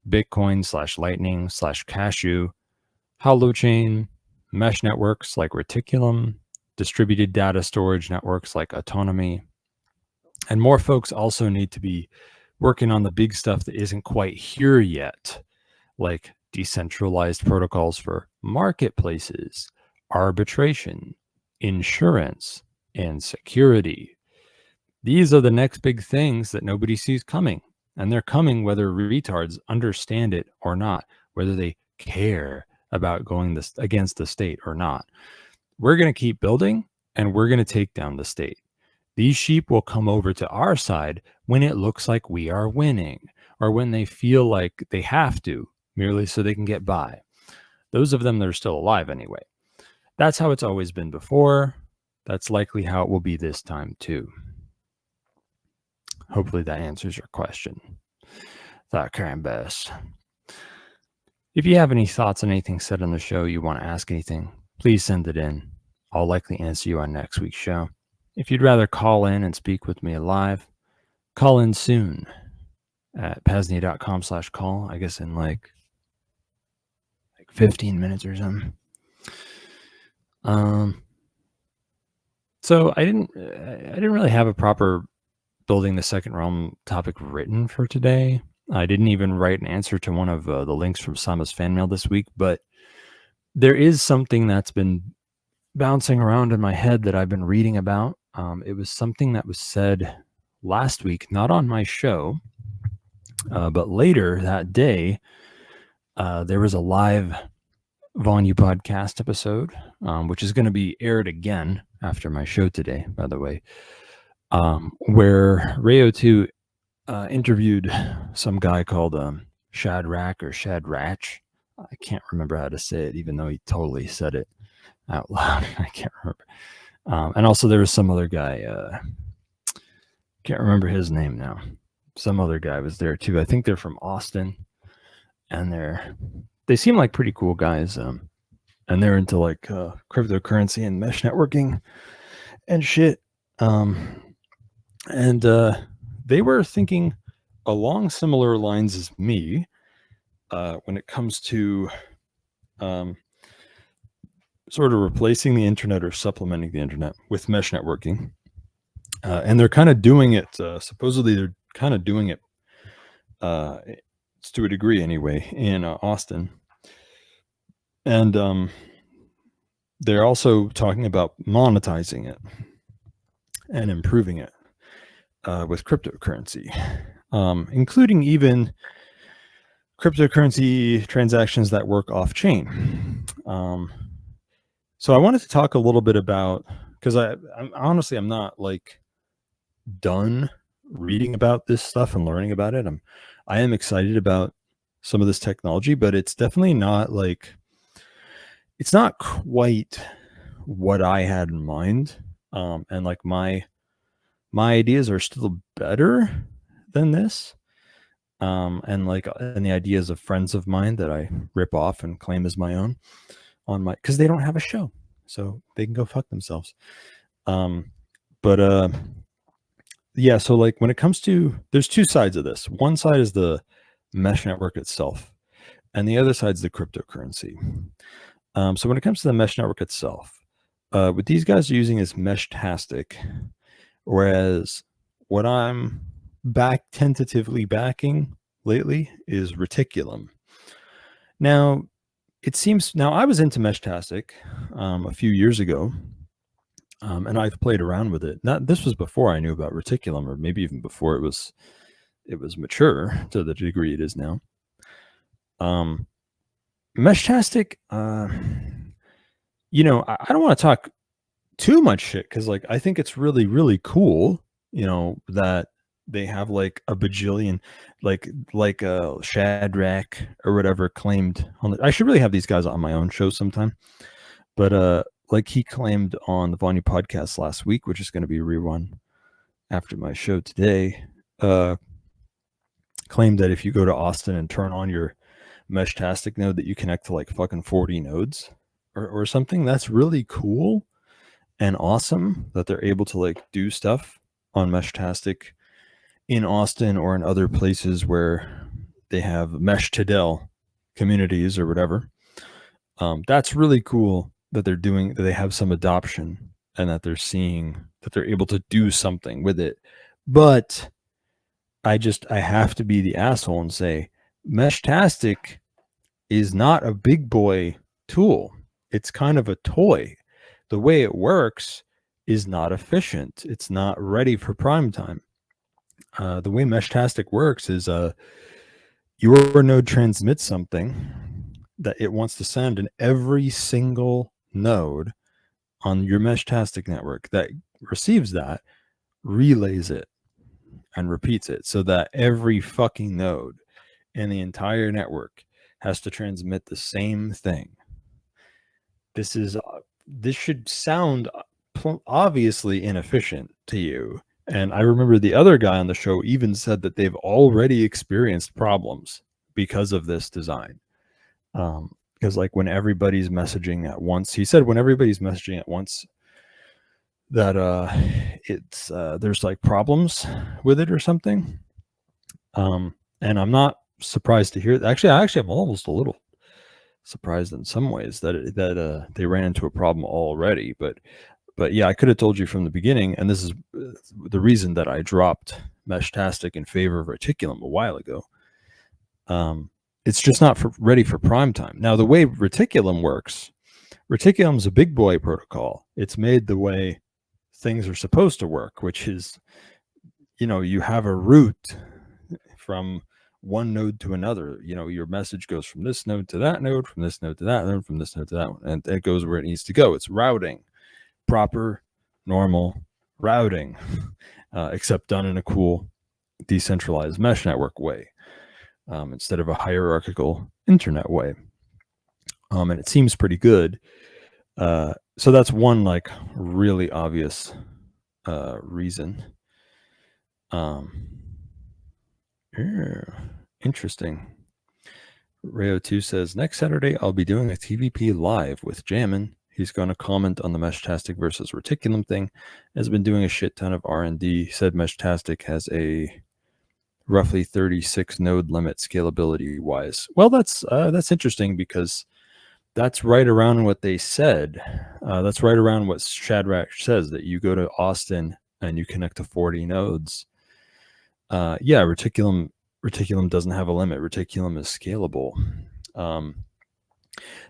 Bitcoin / Lightning / Cashew, Holochain, mesh networks like Reticulum, distributed data storage networks like Autonomy. And more folks also need to be working on the big stuff that isn't quite here yet, like decentralized protocols for marketplaces, arbitration, insurance, and security. These are the next big things that nobody sees coming, and they're coming whether retards understand it or not, whether they care about going against the state or not. We're going to keep building, and we're going to take down the state. These sheep will come over to our side when it looks like we are winning, or when they feel like they have to, merely so they can get by. Those of them that are still alive anyway. That's how it's always been before. That's likely how it will be this time too. Hopefully that answers your question. Thought Karen best. If you have any thoughts on anything said on the show, you want to ask anything, please send it in. I'll likely answer you on next week's show. If you'd rather call in and speak with me live, call in soon at PAZNIA.com/call, I guess in like 15 minutes or something. So I didn't really have a proper building the second realm topic written for today. I didn't even write an answer to one of the links from Sama's fan mail this week, but there is something that's been bouncing around in my head that I've been reading about. It was something that was said last week, not on my show, but later that day, there was a live Vonu podcast episode, which is going to be aired again after my show today, by the way, where Rayo 2 interviewed some guy called Shadrach or Shadrach. I can't remember how to say it, even though he totally said it out loud. I can't remember. And also there was some other guy, can't remember his name now. Some other guy was there too. I think they're from Austin, and they seem like pretty cool guys. And they're into like cryptocurrency and mesh networking and shit. And they were thinking along similar lines as me when it comes to sort of replacing the internet or supplementing the internet with mesh networking. And they're kind of doing it, supposedly they're kind of doing it to a degree anyway in Austin. And they're also talking about monetizing it and improving it with cryptocurrency. including even cryptocurrency transactions that work off chain. So I wanted to talk a little bit about, because I'm honestly, I'm not like done reading about this stuff and learning about it. I am excited about some of this technology, but it's definitely not like, it's not quite what I had in mind. And like my ideas are still better than this. And the ideas of friends of mine that I rip off and claim as my own on my, because they don't have a show, so they can go fuck themselves. Yeah, so like when it comes to, there's two sides of this. One side is the mesh network itself, and the other side is the cryptocurrency. So when it comes to the mesh network itself, what these guys are using is Meshtastic, whereas what I'm tentatively backing lately is Reticulum. Now, it seems, now I was into Meshtastic a few years ago, and I've played around with it. This was before I knew about Reticulum, or maybe even before it was mature to the degree it is now. Meshtastic, you know, I don't want to talk too much shit, because like I think it's really, really cool, you know, that they have like a bajillion, like Shadrach or whatever claimed on I should really have these guys on my own show sometime, but like he claimed on the Vonu podcast last week, which is going to be rerun after my show today, claimed that if you go to Austin and turn on your Meshtastic node, that you connect to like fucking 40 nodes or something. That's really cool and awesome that they're able to like do stuff on Meshtastic in Austin or in other places where they have Meshtadel communities or whatever. That's really cool that they're doing, that they have some adoption and that they're seeing that they're able to do something with it. But I have to be the asshole and say Meshtastic is not a big boy tool. It's kind of a toy. The way it works is not efficient. It's not ready for prime time. The way Meshtastic works is your node transmits something that it wants to send, and every single node on your Meshtastic network that receives that relays it and repeats it, so that every fucking node in the entire network has to transmit the same thing. This should sound obviously inefficient to you. And I remember the other guy on the show even said that they've already experienced problems because of this design. Because like when everybody's messaging at once, he said when everybody's messaging at once, that it's there's like problems with it or something. And I'm not surprised to hear that. Actually, I'm almost a little surprised in some ways that they ran into a problem already. But yeah, I could have told you from the beginning, and this is the reason that I dropped Meshtastic in favor of Reticulum a while ago. It's just not ready for prime time. Now, the way Reticulum works, Reticulum's a big boy protocol. It's made the way things are supposed to work, which is, you know, you have a route from one node to another. You know, your message goes from this node to that node, from this node to that node, from this node to that one, and it goes where it needs to go. It's routing, proper, normal routing, except done in a cool, decentralized mesh network way, instead of a hierarchical internet way. And it seems pretty good. So that's one like really obvious reason. Interesting. Rayo2 says, next Saturday I'll be doing a TVP live with Jammin. He's going to comment on the Meshtastic versus Reticulum thing. Has been doing a shit ton of R&D. He said Meshtastic has a roughly 36 node limit scalability wise. Well, that's interesting, because that's right around what they said. That's right around what Shadrach says, that you go to Austin and you connect to 40 nodes. Yeah, Reticulum doesn't have a limit. Reticulum is scalable.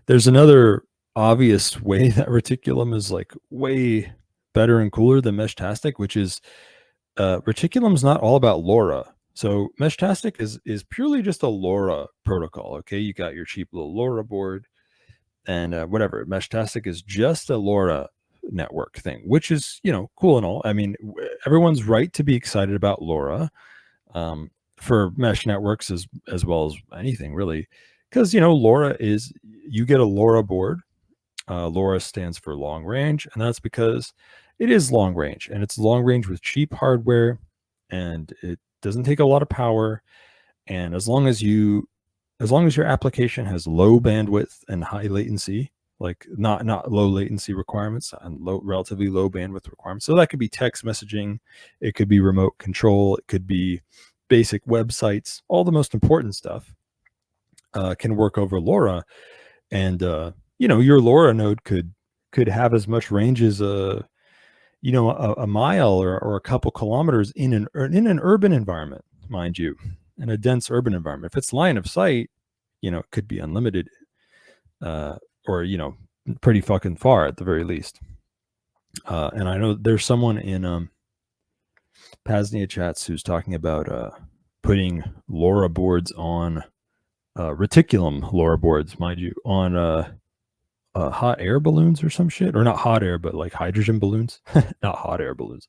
There's another obvious way that Reticulum is like way better and cooler than Meshtastic, which is Reticulum's not all about LoRa. So Meshtastic is purely just a LoRa protocol. Okay, you got your cheap little LoRa board and whatever. Meshtastic is just a LoRa network thing, which is, you know, cool and all. I mean, everyone's right to be excited about LoRa for mesh networks as well as anything really, because, you know, LoRa is, you get a LoRa board. LoRa stands for long range, and that's because it is long range, and it's long range with cheap hardware, and it doesn't take a lot of power. And as long as your application has low bandwidth and high latency, like not low latency requirements and relatively low bandwidth requirements. So that could be text messaging, it could be remote control, it could be basic websites, all the most important stuff can work over LoRa. And you know, your LoRa node could have as much range as a mile or a couple kilometers in an urban environment, mind you, in a dense urban environment. If it's line of sight, you know, it could be unlimited, or, you know, pretty fucking far at the very least. And I know there's someone in PAZNIA chats who's talking about putting LoRa boards on Reticulum LoRa boards, mind you, on hot air balloons or some shit, or not hot air, but like hydrogen balloons, not hot air balloons.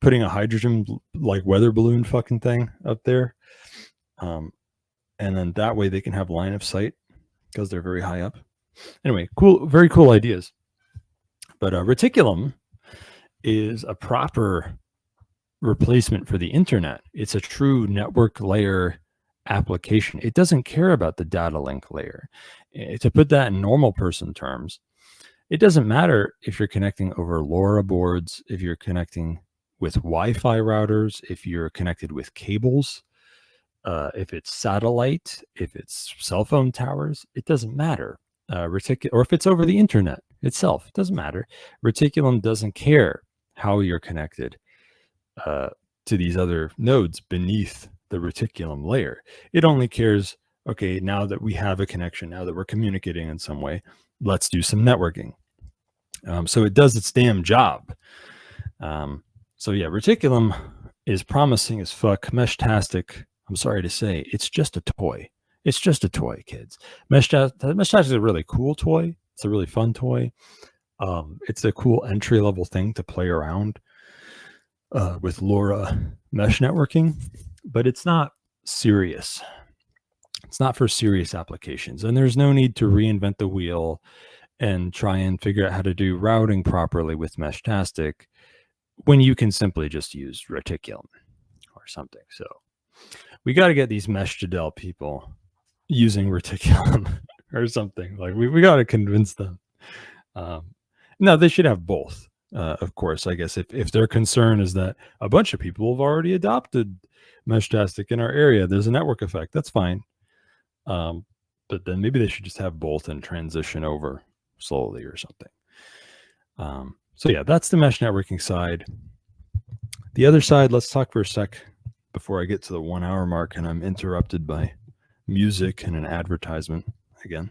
Putting a hydrogen like weather balloon fucking thing up there, and then that way they can have line of sight because they're very high up. Anyway, cool, very cool ideas. But Reticulum is a proper replacement for the internet. It's a true network layer application. It doesn't care about the data link layer. To put that in normal person terms, it doesn't matter if you're connecting over LoRa boards, if you're connecting with Wi-Fi routers, if you're connected with cables, if it's satellite, if it's cell phone towers, it doesn't matter. Or if it's over the internet itself, it doesn't matter. Reticulum doesn't care how you're connected to these other nodes beneath the Reticulum layer. It only cares, okay, now that we have a connection, now that we're communicating in some way, let's do some networking. So it does its damn job. So yeah, Reticulum is promising as fuck. Meshtastic, I'm sorry to say, it's just a toy. It's just a toy, kids. Meshtastic is a really cool toy. It's a really fun toy. It's a cool entry-level thing to play around with LoRa mesh networking, but it's not serious. It's not for serious applications, and there's no need to reinvent the wheel and try and figure out how to do routing properly with Meshtastic when you can simply just use Reticulum or something. So we got to get these Meshtadel people using Reticulum or something. Like we got to convince them. No, they should have both. Of course, I guess if their concern is that a bunch of people have already adopted Meshtastic in our area, there's a network effect. That's fine. But then maybe they should just have both and transition over slowly or something. So yeah, that's the mesh networking side. The other side, let's talk for a sec before I get to the 1 hour mark and I'm interrupted by music and an advertisement again.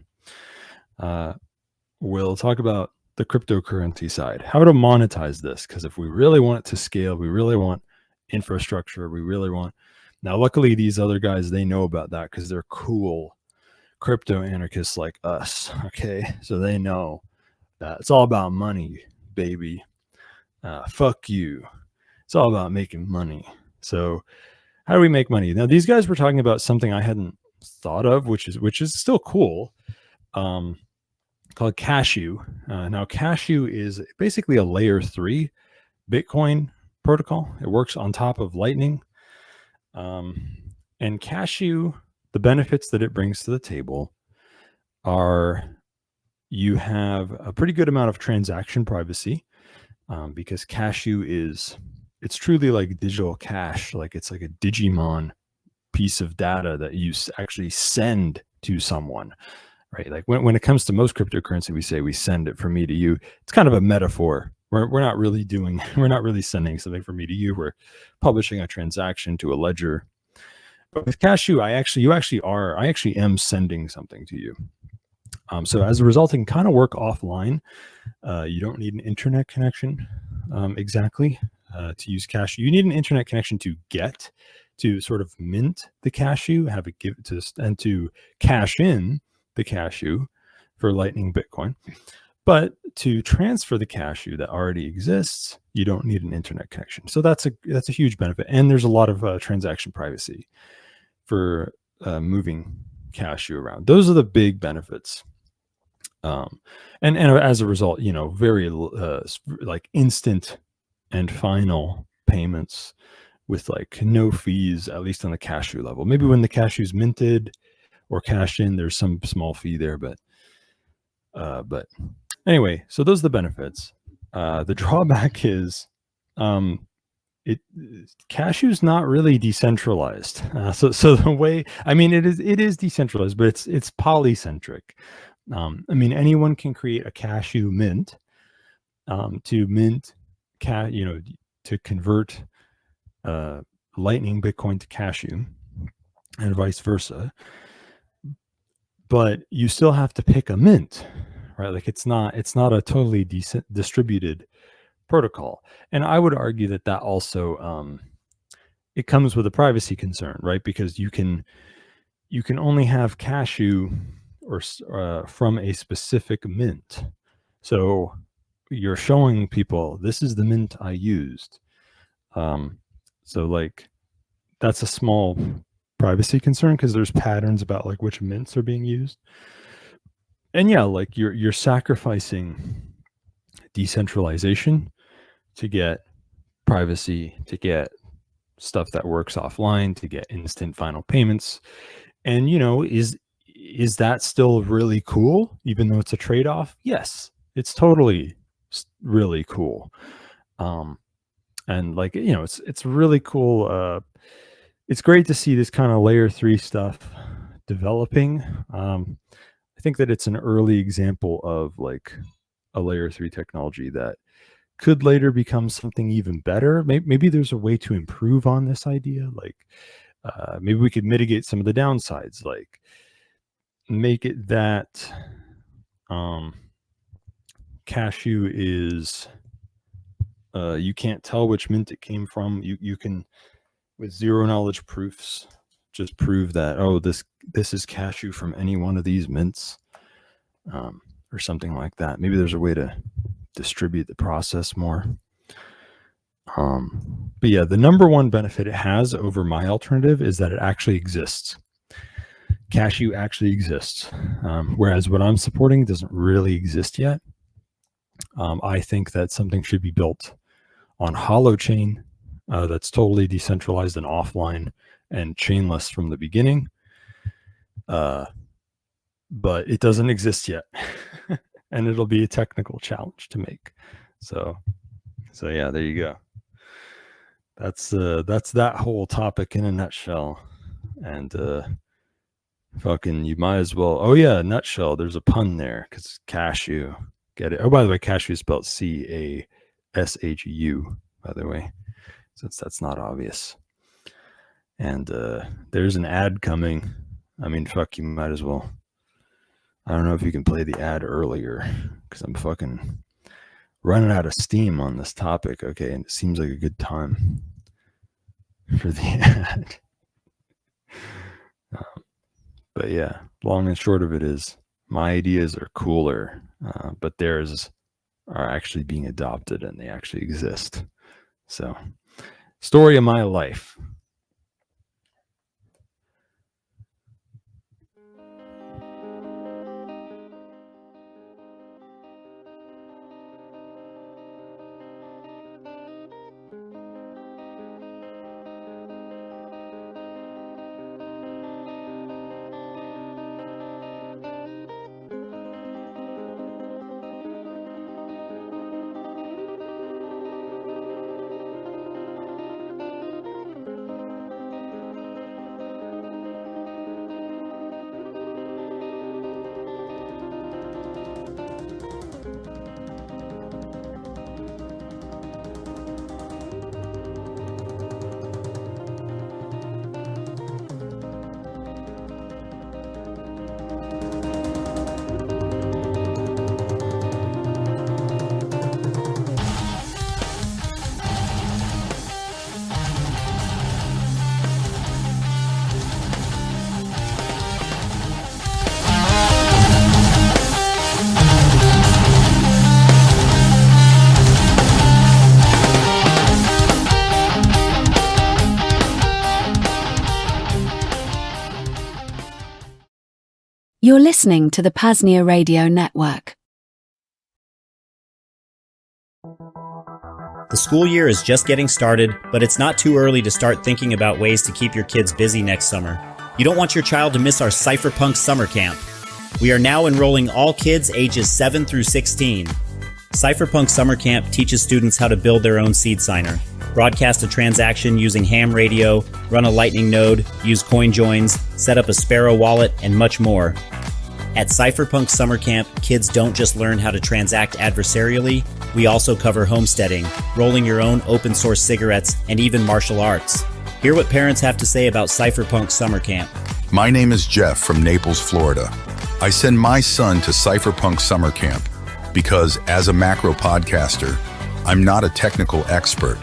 We'll talk about the cryptocurrency side, how to monetize this, because if we really want it to scale, we really want infrastructure, we really want. Now, luckily, these other guys, they know about that because they're cool crypto anarchists like us. Okay, so they know that it's all about money, baby. Fuck you. It's all about making money. So, how do we make money? Now, these guys were talking about something I hadn't thought of, which is still cool. Called Cashew. Now, Cashew is basically a layer 3 Bitcoin protocol. It works on top of Lightning. And Cashew, the benefits that it brings to the table are you have a pretty good amount of transaction privacy because Cashew it's truly like digital cash. Like it's like a Digimon piece of data that you actually send to someone. Right, like when it comes to most cryptocurrency, we say we send it from me to you. It's kind of a metaphor. We're not really sending something from me to you. We're publishing a transaction to a ledger. But with Cashew, I actually am sending something to you. So as a result, it can kind of work offline. You don't need an internet connection exactly to use Cashew. You need an internet connection to get to sort of mint the cashew, have it give to and to cash in the cashew for Lightning Bitcoin. But to transfer the cashew that already exists, you don't need an internet connection. So that's a huge benefit. And there's a lot of transaction privacy for moving cashew around. Those are the big benefits. And as a result, very like instant and final payments with like no fees, at least on the cashew level. Maybe when the cashew's minted or cashed in, there's some small fee there, but anyway, so those are the benefits. The drawback is cashew's not really decentralized. So the way, I mean, it is decentralized, but it's polycentric. I mean, anyone can create a cashew mint to mint to convert Lightning Bitcoin to cashew and vice versa. But you still have to pick a mint, right? Like it's not a totally distributed protocol. And I would argue that also it comes with a privacy concern, right? Because you can only have cashew or from a specific mint. So you're showing people, this is the mint I used. So like that's a small privacy concern because there's patterns about like which mints are being used. And yeah, like you're sacrificing decentralization to get privacy, to get stuff that works offline, to get instant final payments. And is that still really cool even though it's a trade-off? Yes, it's totally really cool. And like it's really cool. It's great to see this kind of layer 3 stuff developing. I think that it's an early example of like a layer 3 technology that could later become something even better. Maybe there's a way to improve on this idea. Like maybe we could mitigate some of the downsides, like make it that cashew is you can't tell which mint it came from. You can, with zero knowledge proofs, just prove that, oh, this is cashew from any one of these mints, or something like that. Maybe there's a way to distribute the process more. But yeah, the number one benefit it has over my alternative is that it actually exists. Cashew actually exists, whereas what I'm supporting doesn't really exist yet. I think that something should be built on Holochain that's totally decentralized and offline and chainless from the beginning. But it doesn't exist yet. And it'll be a technical challenge to make. So yeah, there you go. That's that whole topic in a nutshell. And fucking, you might as well. Oh yeah, nutshell. There's a pun there because cashew. Get it? Oh, by the way, cashew is spelled CASHU. By the way, since that's not obvious. And there's an ad coming. I mean, fuck, you might as well. I don't know if you can play the ad earlier because I'm fucking running out of steam on this topic. Okay, and it seems like a good time for the ad. But yeah, long and short of it is my ideas are cooler, but theirs are actually being adopted and they actually exist. So, story of my life. You're listening to the PAZNIA Radio Network. The school year is just getting started, but it's not too early to start thinking about ways to keep your kids busy next summer. You don't want your child to miss our Cypherpunk Summer Camp. We are now enrolling all kids ages 7 through 16. Cypherpunk Summer Camp teaches students how to build their own seed signer, broadcast a transaction using ham radio, run a lightning node, use coin joins, set up a Sparrow wallet, and much more. At Cypherpunk Summer Camp, kids don't just learn how to transact adversarially, we also cover homesteading, rolling your own open source cigarettes, and even martial arts. Hear what parents have to say about Cypherpunk Summer Camp. My name is Jeff from Naples, Florida. I send my son to Cypherpunk Summer Camp because, as a macro podcaster, I'm not a technical expert,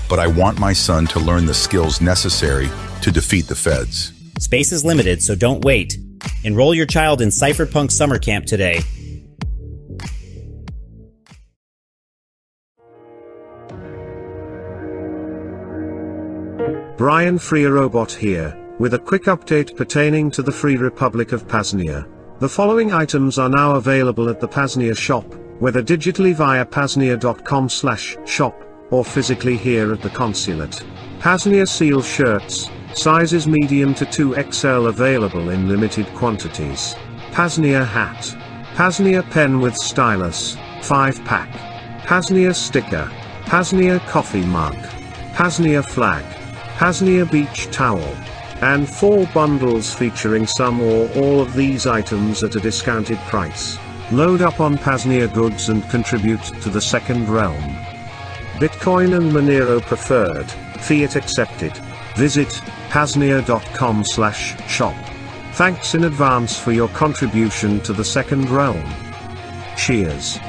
but I want my son to learn the skills necessary to defeat the feds. Space is limited, so don't wait. Enroll your child in Cypherpunk Summer Camp today. Brian FreeRobot here, with a quick update pertaining to the Free Republic of PAZNIA. The following items are now available at the PAZNIA shop, whether digitally via PAZNIA.com/shop, or physically here at the consulate. PAZNIA seal shirts, sizes medium to 2XL available in limited quantities. PAZNIA hat. PAZNIA pen with stylus, 5-pack. PAZNIA sticker. PAZNIA coffee mug. PAZNIA flag. PAZNIA beach towel. And 4 bundles featuring some or all of these items at a discounted price. Load up on PAZNIA goods and contribute to the second realm. Bitcoin and Monero preferred, fiat accepted. Visit PAZNIA.com/shop. Thanks in advance for your contribution to the second realm. Cheers.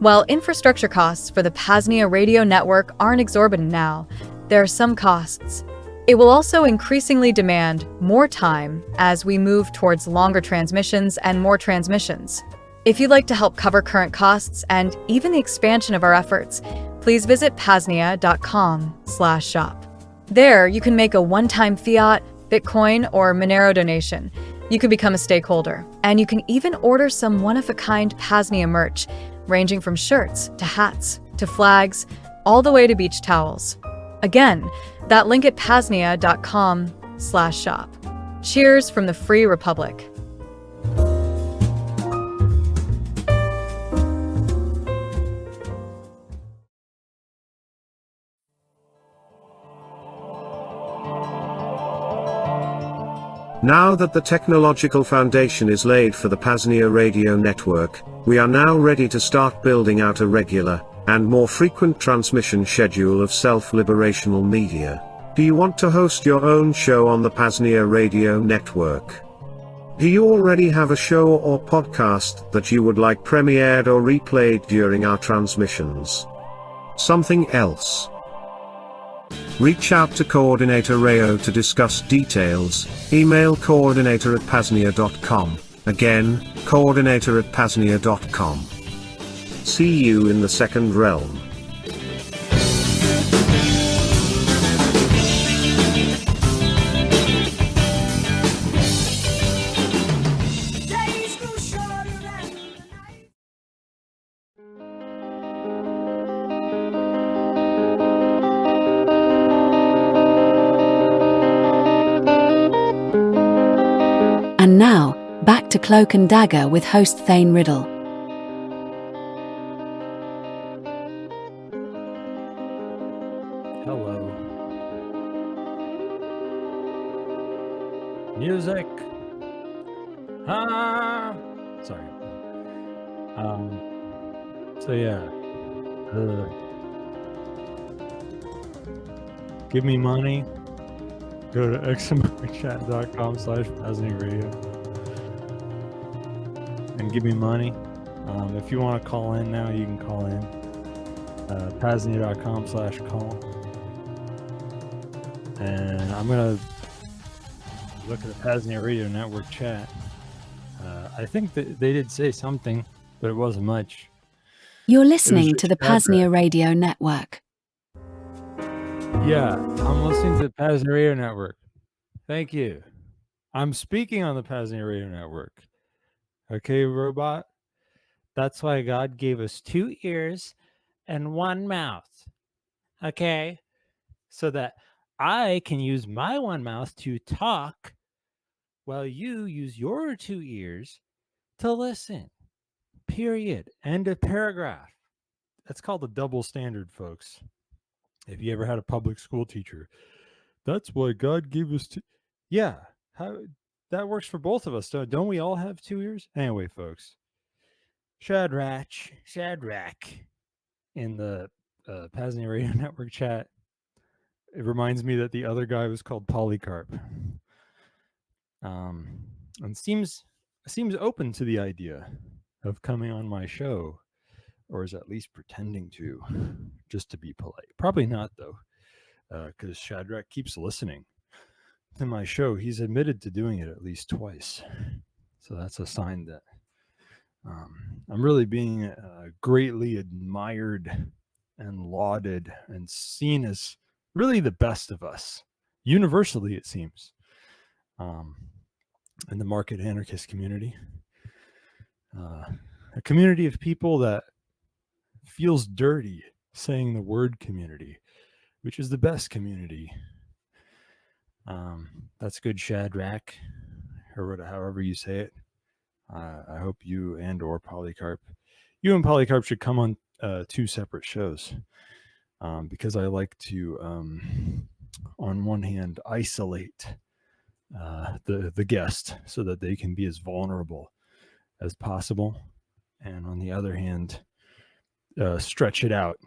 While infrastructure costs for the PAZNIA radio network aren't exorbitant now, there are some costs. It will also increasingly demand more time as we move towards longer transmissions and more transmissions. If you'd like to help cover current costs and even the expansion of our efforts, please visit PAZNIA.com/shop. There, you can make a one-time fiat, Bitcoin, or Monero donation. You can become a stakeholder, and you can even order some one-of-a-kind PAZNIA merch, ranging from shirts to hats to flags, all the way to beach towels. Again, that link at PAZNIA.com/shop. Cheers from the Free Republic. Now that the technological foundation is laid for the PAZNIA radio network, we are now ready to start building out a regular, and more frequent transmission schedule of self-liberational media. Do you want to host your own show on the PAZNIA radio network? Do you already have a show or podcast that you would like premiered or replayed during our transmissions? Something else? Reach out to Coordinator Rayo to discuss details. Email coordinator@PAZNIA.com. Again, coordinator@PAZNIA.com. See you in the second realm. And now, back to Cloak and Dagger with host Thane Riddle. Hello. Music. Sorry. So yeah. Give me money. Go to xmrchat.com/PAZNIA radio and give me money. If you want to call in now, you can call in. PAZNIA.com/call. And I'm going to look at the PAZNIA Radio Network chat. I think that they did say something, but it wasn't much. You're listening just to the Shadrach. PAZNIA Radio Network. Yeah, I'm listening to the PAZNIA Radio Network. Thank you. I'm speaking on the PAZNIA Radio Network. Okay, robot? That's why God gave us 2 ears and 1 mouth. Okay? So that I can use my 1 mouth to talk while you use your 2 ears to listen. Period. End of paragraph. That's called a double standard, folks. If you ever had a public school teacher, that's why God gave us 2. Yeah, that works for both of us. Don't we all have 2 ears? Anyway, folks. Shadrach in the PAZNIA Radio Network chat. It reminds me that the other guy was called Polycarp. And seems open to the idea of coming on my show, or is at least pretending to, just to be polite. Probably not, though, because Shadrach keeps listening to my show. He's admitted to doing it at least twice. So that's a sign that I'm really being greatly admired and lauded and seen as really the best of us, universally, it seems, in the market anarchist community. A community of people that feels dirty saying the word community, which is the best community. That's good, Shadrach, or however you say it. I hope you and or Polycarp, you and Polycarp should come on 2 separate shows, because I like to, on one hand, isolate the guest so that they can be as vulnerable as possible, and on the other hand, stretch it out,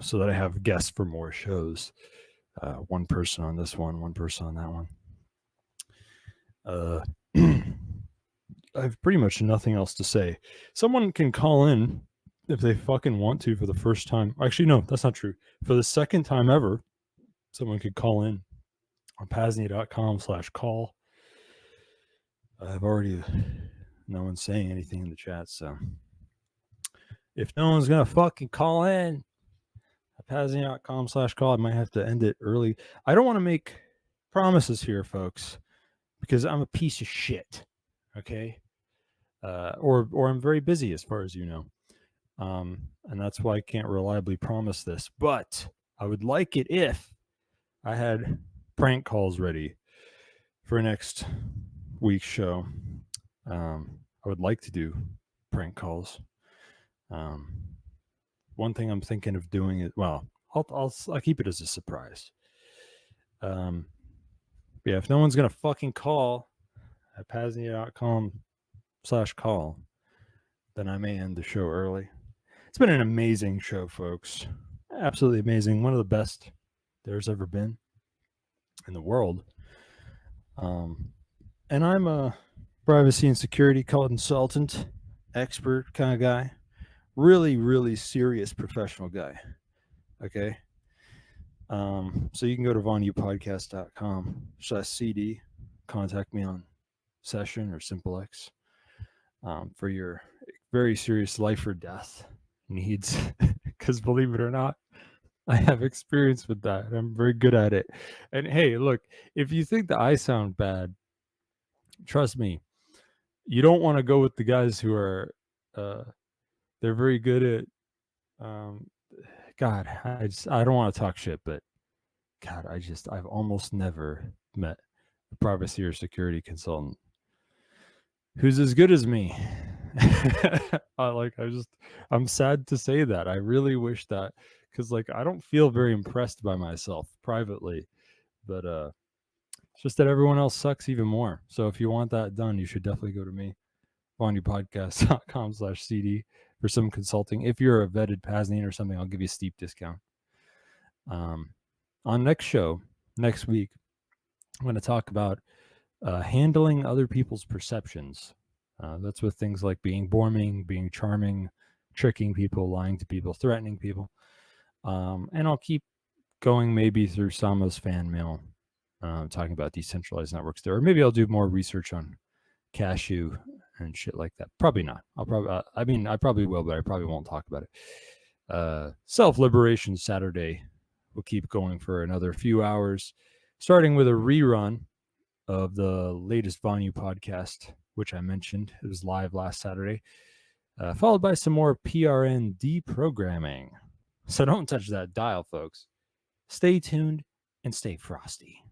so that I have guests for more shows. One person on this one person on that one. I have pretty much nothing else to say. Someone can call in if they fucking want to for the first time. Actually, no, that's not true. For the second time ever, someone could call in on PAZNIA.com/call. I've already, no one's saying anything in the chat, so if no one's gonna fucking call in at PAZNIA.com/call, I might have to end it early. I don't want to make promises here, folks, because I'm a piece of shit. Okay, or I'm very busy, as far as you know, and that's why I can't reliably promise this. But I would like it if I had prank calls ready for next week's show. I would like to do prank calls. One thing I'm thinking of doing is, well, I'll keep it as a surprise. Yeah, if no one's gonna fucking call at PAZNIA.com/call, then I may end the show early. It's been an amazing show, folks. Absolutely amazing. One of the best there's ever been in the world. And I'm a privacy and security consultant, expert kind of guy. Really, really serious professional guy. Okay. So you can go to VonuPodcast.com/CD, contact me on Session or SimpleX for your very serious life or death needs, because believe it or not, I have experience with that. I'm very good at it. And hey, look, if you think that I sound bad, trust me, you don't want to go with the guys who are they're very good at God, I don't want to talk shit, but God, I've almost never met a privacy or security consultant who's as good as me. I'm sad to say that. I really wish that, because I don't feel very impressed by myself privately, but it's just that everyone else sucks even more. So if you want that done, you should definitely go to me, VonuPodcast.com/CD, for some consulting. If you're a vetted PAZNIan or something, I'll give you a steep discount. On next show, next week, I'm going to talk about handling other people's perceptions. That's with things like being boring, being charming, tricking people, lying to people, threatening people. And I'll keep going maybe through Sama's fan mail, talking about decentralized networks there. Or maybe I'll do more research on Cashew and shit like that. Probably not. I'll probably, I probably will, but I probably won't talk about it. Self-Liberation Saturday will keep going for another few hours, starting with a rerun of the latest Vonu podcast, which I mentioned. It was live last Saturday, followed by some more PRN deprogramming. So don't touch that dial, folks. Stay tuned and stay frosty.